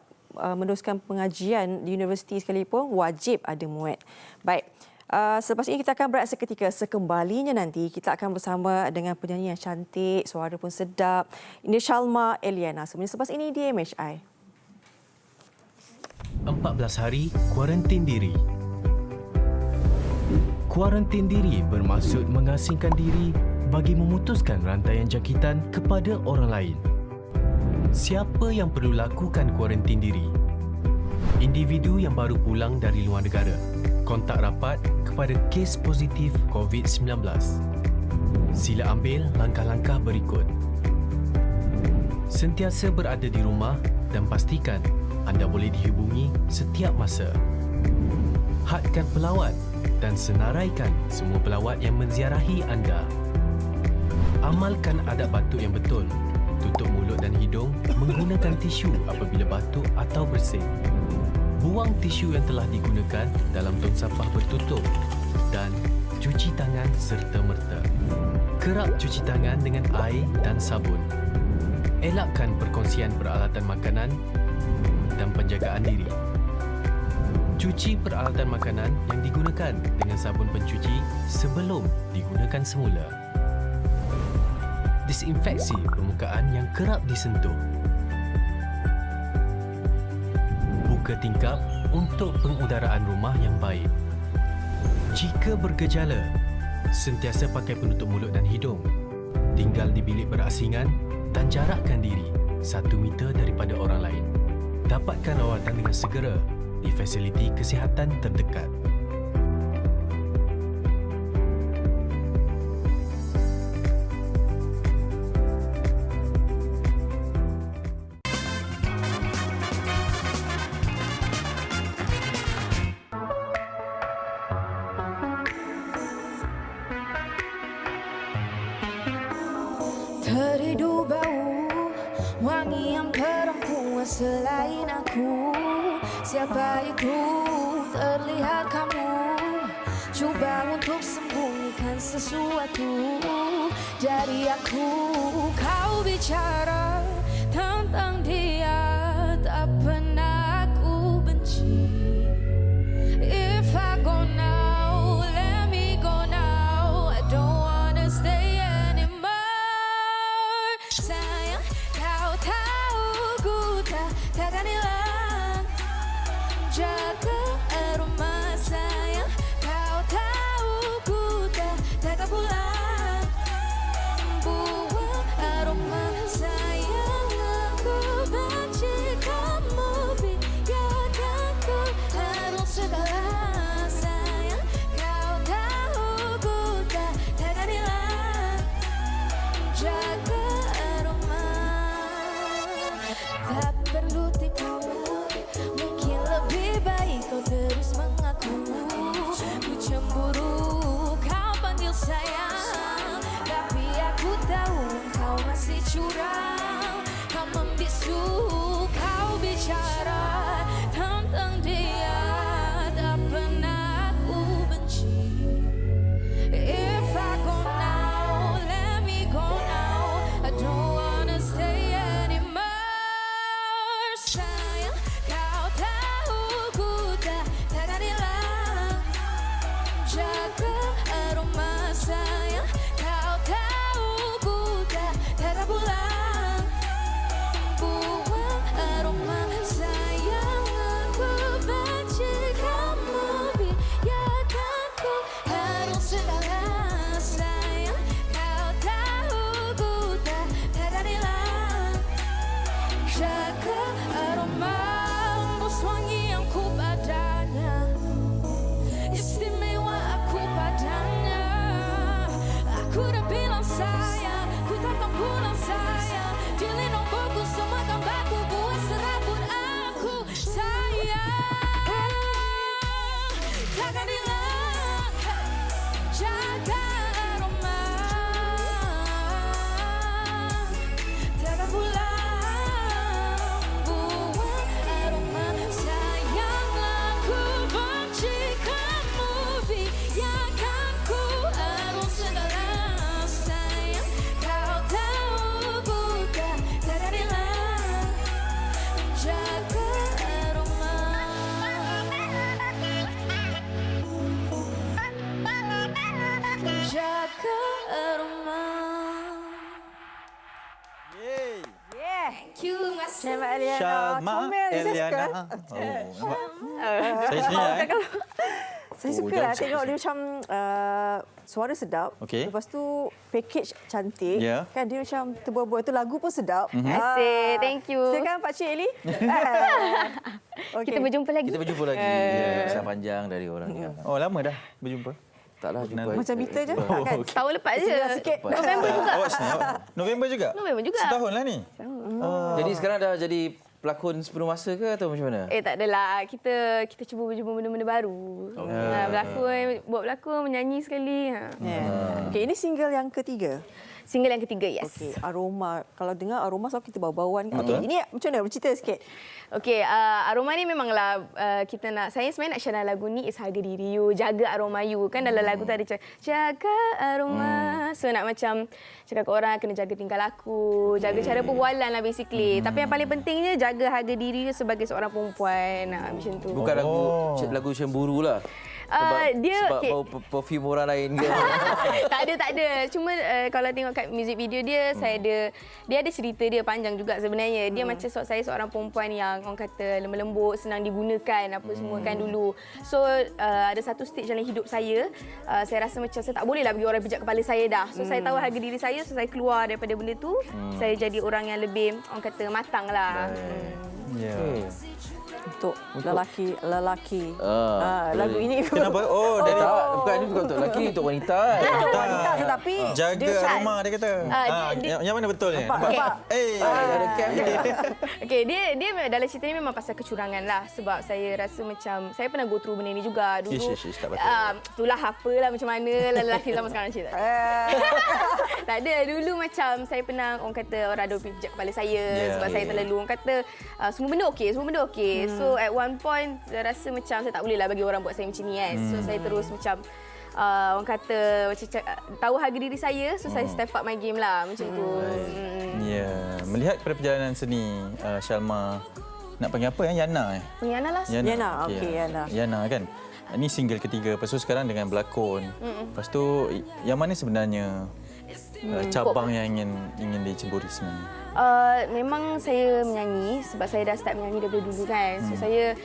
meneruskan pengajian di universiti sekalipun, wajib ada muat. Baik. Selepas ini kita akan berehat seketika. Sekembalinya nanti kita akan bersama dengan penyanyi yang cantik, suara pun sedap, ini Shalma Eliana. Sebenarnya selepas ini di MHI. 14 hari kuarantin diri. Kuarantin diri bermaksud mengasingkan diri bagi memutuskan rantaian jangkitan kepada orang lain. Siapa yang perlu lakukan kuarantin diri? Individu yang baru pulang dari luar negara, kontak rapat kepada kes positif COVID-19. Sila ambil langkah-langkah berikut. Sentiasa berada di rumah dan pastikan anda boleh dihubungi setiap masa. Hadkan pelawat dan senaraikan semua pelawat yang menziarahi anda. Amalkan adab batuk yang betul. Tutup mulut dan hidung menggunakan tisu apabila batuk atau bersin. Buang tisu yang telah digunakan dalam tong sampah bertutup dan cuci tangan serta-merta. Kerap cuci tangan dengan air dan sabun. Elakkan perkongsian peralatan makanan dan penjagaan diri. Cuci peralatan makanan yang digunakan dengan sabun pencuci sebelum digunakan semula. Disinfeksi permukaan yang kerap disentuh. Buka tingkap untuk pengudaraan rumah yang baik. Jika bergejala, sentiasa pakai penutup mulut dan hidung. Tinggal di bilik berasingan dan jarakkan diri 1 meter daripada orang lain. Dapatkan rawatan dengan segera di fasiliti kesihatan terdekat. Teridu bau wangi yang perempuan selain aku. Siapa itu? Terlihat kamu coba untuk sembunyikan sesuatu dari aku. Kau bicara tentang dia, tak pernah aku benci. If I go now, let me go now. I don't wanna stay anymore. Sayang, kau tahu takkan hilang. Jaga aroma, takkan pulang buang aroma. Sayanglah ku benci kamu, biarkan ku arung segala sayang. Kau tahu bukan takkan hilang. Jaga aroma. Jaga aroma. Yeah. Thank you, Mas. Selamat Eliana. Syalma Comel, saya suka. Eliana. Saya sini ya. Saya suka lah tengok dia macam suara sedap. Okey. Lepas tu package cantik. Ya. Kan dia macam terbuat-buat tu lagu pun sedap. Asyik, thank you. Silakan Pak Cik Eli. Kita berjumpa lagi. Kita berjumpa lagi. Kisah panjang dari orang ni. Oh, lama dah berjumpa. Taklah jumpa. Macam Bita je. Kan? Tahun lepas je. Sikit. November juga. November juga? November juga. Setahun lah ni. Jadi sekarang dah jadi pelakon sepenuh masa ke atau macam mana? Tak adalah. Kita cuba berjumpa benda-benda baru. Berlakon, buat berlakon, menyanyi sekali. Okey, ini single yang ketiga. Single yang ketiga, yes. Okey, Aroma. Kalau dengar Aroma selalu kita bau-bauan kan. Okay. Ini macam mana? Bercerita sikit. Okey, Aroma ni memanglah kita nak, saya sebenarnya nak share lagu ni is harga diri you, jaga aroma you. Kan dalam lagu tu ada macam jaga aroma. So nak macam cakap ke orang kena jaga tingkah laku, jaga cara perbualan lah basically. Tapi yang paling pentingnya jaga harga diri you sebagai seorang perempuan. Macam tu. Bukan lagu cemburu lah. Sebab bau perfume orang lain ke? tak ada. Cuma kalau tengok kat music video dia, dia ada cerita dia panjang juga sebenarnya. Dia macam saya seorang perempuan yang orang kata lemah lembut, senang digunakan apa semua kan dulu. So ada satu stage dalam hidup saya rasa macam saya tak boleh lah bagi orang pijak kepala saya dah. So saya tahu harga diri saya, so saya keluar daripada benda tu. Saya jadi orang yang lebih orang kata matang lah. Untuk lelaki. Lagu ini kenapa? Bukan ini bukan untuk lelaki, untuk wanita. Wanita tetapi jaga aroma dia kata. Yang mana betul ni? Nampak. Ada cam dia. Okey, dia dalam cerita ni memang pasal kecurangan lah. Sebab saya rasa macam saya pernah go through benda ni juga dulu. Itulah apalah macam mana lelaki zaman sekarang cerita. Tak ada, dulu macam saya pernah orang kata orang ada pijak kepala saya sebab saya terlalu orang kata semua benda okey. So at one point saya rasa macam saya tak boleh lah bagi orang buat saya macam ni kan. So saya terus macam orang kata macam tahu harga diri saya, so saya step up my game lah macam tu. Melihat pada perjalanan seni Syalma, nak panggil apa Yana Yana lah. Yana. Okey, Yana. Yana kan. Ini single ketiga. Lepas tu sekarang dengan berlakon. Lepas tu yang mana sebenarnya cabang yang ingin diceburi sebenarnya? Memang saya menyanyi sebab saya dah start menyanyi daripada dulu kan. So saya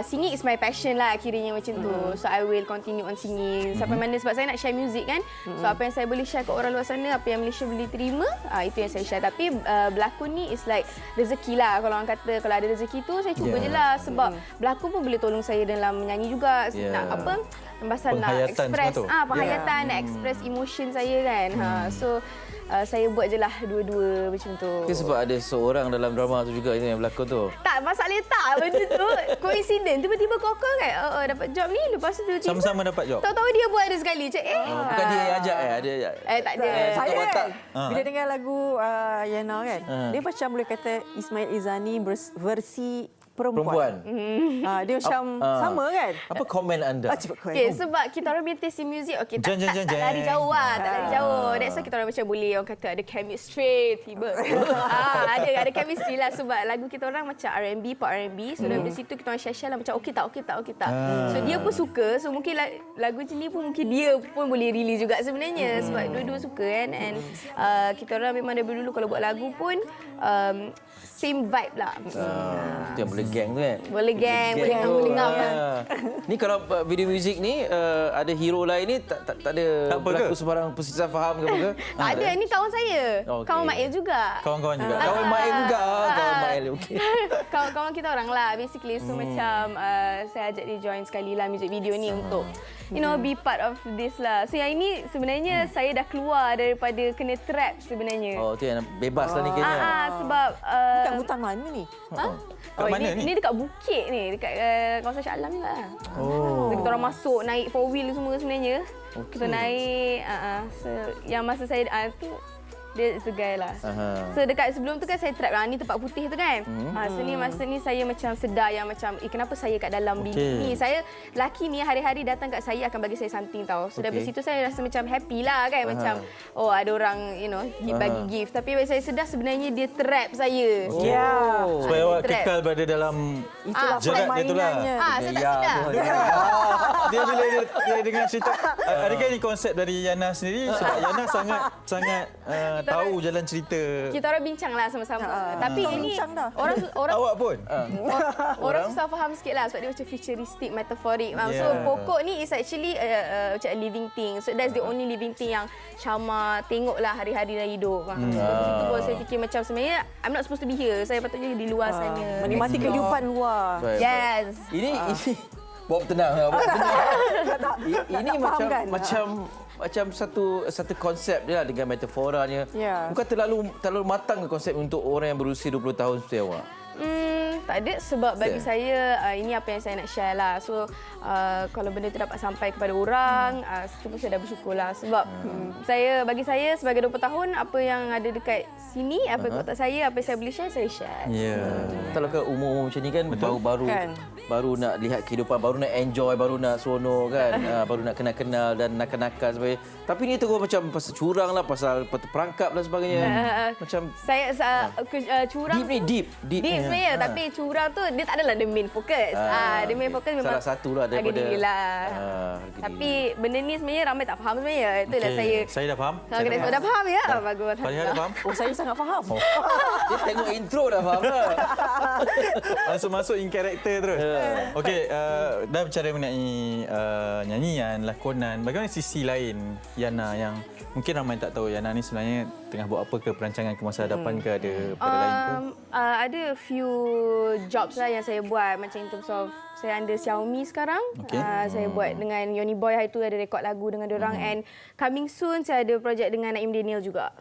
singing is my passion lah akhirnya macam tu. So I will continue on singing sampai mana sebab saya nak share music kan. So apa yang saya boleh share ke orang luar sana, apa yang Malaysia boleh terima, itu yang saya share. Tapi berlakon ni is like rezeki lah. Kalau orang kata kalau ada rezeki tu saya cuba je lah sebab berlakon pun boleh tolong saya dalam menyanyi juga. Nak apa? Pasal nak express penghayatan, nak express emotion saya kan. So saya buat je lah dua-dua macam tu. Sebab ada seorang dalam drama tu juga yang berlakon tu. Tak, masalah tak benda tu. Koinsiden. Tiba-tiba kau kan dapat job ni. Lepas tu tiba-tiba sama-sama dapat job. Tahu-tahu dia buat ada sekali. Macam bukan dia yang ajak ada. Tak ada. Saya bila dengar lagu Yana kan, dia macam boleh kata Ismail Izani versi perempuan. Dia macam sama kan? Apa komen anda? Sebab kita orang punya taste in music tak lari jauh lah. Tak lari jauh. That's why kita orang macam boleh orang kata ada chemistry tiba. Ada chemistry lah sebab lagu kita orang macam R&B, pop R&B. So dari situ kita orang share lah macam okey tak. So dia pun suka. So mungkin lagu macam ni pun mungkin dia pun boleh release juga sebenarnya sebab dua-dua suka kan. And kita orang memang dari dulu kalau buat lagu pun same vibe lah. Itu yang boleh geng tu kan? Boleh geng, boleh ngam-ngam lah. Ni kalau video muzik ni ada hero lain ni tak ada berlaku sebarang persisahan faham ke apa ke? Tak ada, ni kawan saya. Kawan Mail juga. Kawan-kawan juga. Kawan Mail juga. Kawan Mail okey. Kawan kita orang lah basically. So macam saya ajak dia join sekali lah music video ni untuk be part of this lah. So yang ini sebenarnya saya dah keluar daripada kena trap sebenarnya. Oh tu yang bebas lah ni kayaknya. Sebab dekat hutan mana ni? Kat mana ni? Ini dekat bukit ni, dekat kawasan Shah Alam juga. Kita orang masuk, naik 4-wheel semua sebenarnya. Okey. Kita naik, yang masa saya tu, dia segai lah. So dekat sebelum tu kan saya trap ni tempat putih tu kan. So ni masa ni saya macam sedar yang macam kenapa saya kat dalam bilik ni. Saya lelaki ni hari-hari datang kat saya akan bagi saya something tau. So dari situ saya rasa macam happy lah kan. Macam ada orang bagi gift. Tapi saya sedar sebenarnya dia trap saya. Supaya awak kekal berada dalam jerat dia tu lah. Saya tak sedar. Dia bila dia dengar cerita, adakah ini konsep dari Yana sendiri? Sebab Yana sangat tahu jalan cerita. Kita orang bincang lah sama-sama. Tapi ini orang awak pun orang susah faham sikit lah sebab dia macam futuristic, metaforik. So pokok ni is actually macam a living thing. So that's the only living thing yang Syama tengok lah hari-hari dalam hidup. Dari situ pun saya fikir macam sebenarnya I'm not supposed to be here. Saya patutnya di luar sana. Menikmati kehidupan luar. Yes. Ini Bob tenang. Ini macam satu konsep dia lah dengan metaforanya. Bukan terlalu matang ke konsep untuk orang yang berusia 20 tahun seperti awak? Tak ada sebab bagi saya ini apa yang saya nak share lah. So kalau benda itu dapat sampai kepada orang, itu pun saya dah bersyukur lah. Sebab bagi saya sebagai 20 tahun, apa yang ada dekat sini, apa yang otak saya, apa yang saya boleh share, saya share. Kalau ke umur macam ni kan, baru nak lihat kehidupan, baru nak enjoy, baru nak seronok kan, baru nak kenal-kenal dan nakal-nakal sebagainya. Tapi ni tu macam pasal curang lah, pasal perangkap dan sebagainya. Macam saya curang deep sebenarnya, tapi curang tu dia tak adalah the main focus. The main focus memang salah satu lah daripada tapi benda ni sebenarnya ramai tak faham sebenarnya. Itulah saya dah faham. Kalau dah faham ya? Bagus. Fariha dah faham? Saya sangat faham. Dia tengok intro dah faham dah. Masuk in karakter terus. Okey, dah bercakap mengenai nyanyian, lakonan. Bagaimana sisi lain Yana yang mungkin ramai tak tahu Yana ni sebenarnya tengah buat apa ke perancangan ke masa hadapan ke ada pada lain ke? Ada few jobs lah yang saya buat macam in terms of saya under Xiaomi sekarang. Saya buat dengan Yoni Boy, hari tu ada rekod lagu dengan diorang and coming soon saya ada projek dengan Naim Daniel juga.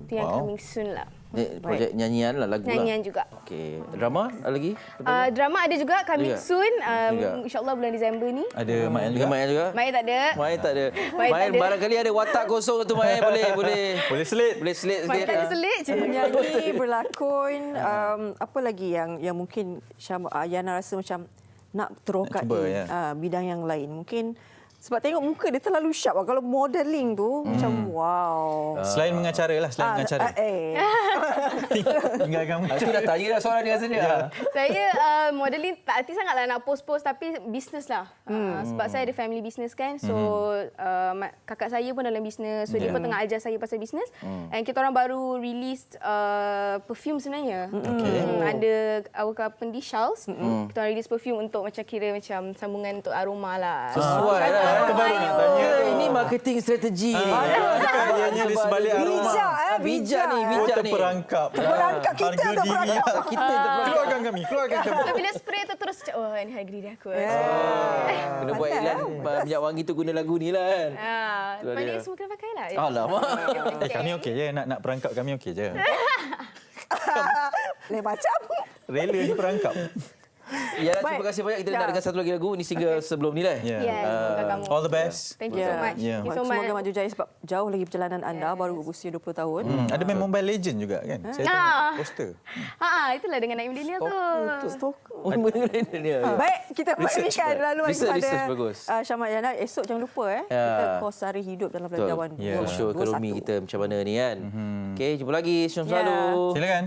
Itu yang coming soon lah. Projek nyanyian lah, lagu nyanyian lah. juga. Okey. Drama ada lagi? Drama ada juga coming soon. InsyaAllah bulan Disember ni. Ada Mak Yan juga? Mak Yan tak ada. Mak Yan barangkali ada watak kosong tu Mak Yan boleh selit sikit. Mak Yan selit je. Menyanyi, berlakon, apa lagi yang mungkin Yana rasa macam nak terokat bidang yang lain. Mungkin sebab tengok muka dia terlalu sharp. Kalau modeling tu macam wow. Selain mengacara lah, mengacara. Tinggalkan Itu dah tanya dah soalan dia rasanya. Saya modeling tak arti sangatlah nak post-post tapi bisnes lah. Sebab saya ada family business kan. So kakak saya pun dalam bisnes. So dia pun tengah ajar saya pasal bisnes. And kita orang baru release perfume sebenarnya. Ada our company Charles. Kita orang release perfume untuk macam kira macam sambungan untuk aroma lah. Sesuai lah. Baru nak tanya. Ini marketing strategi ni. Kayaknya di sebalik aroma. Bijak ni. Terperangkap. Terperangkap kita terperangkap. Keluarkan kami. Bila spray tu terus ini harga diri aku. Kena buat iklan minyak wangi tu guna lagu ni lah kan. Paling semua kena pakai lah. Alamak. Kami okey je. Nak perangkap kami okey je. Lain macam. Rela diperangkap. Ya, terima kasih banyak. Kita nak dengar satu lagi lagu. Ini single sebelum ni lah. All the best. Thank you so much. Semoga maju jaya sebab jauh lagi perjalanan anda baru berusia 20 tahun. Ada main Mobile Legend juga kan? Saya tengok poster. Itulah dengan Naim Daniel tu. Baik, kita berikan laluan kepada Syama Yana. Esok jangan lupa kita kos sehari hidup dalam belanjawan. Show ekonomi kita macam mana ni kan. Okey, jumpa lagi. Selalu. Silakan.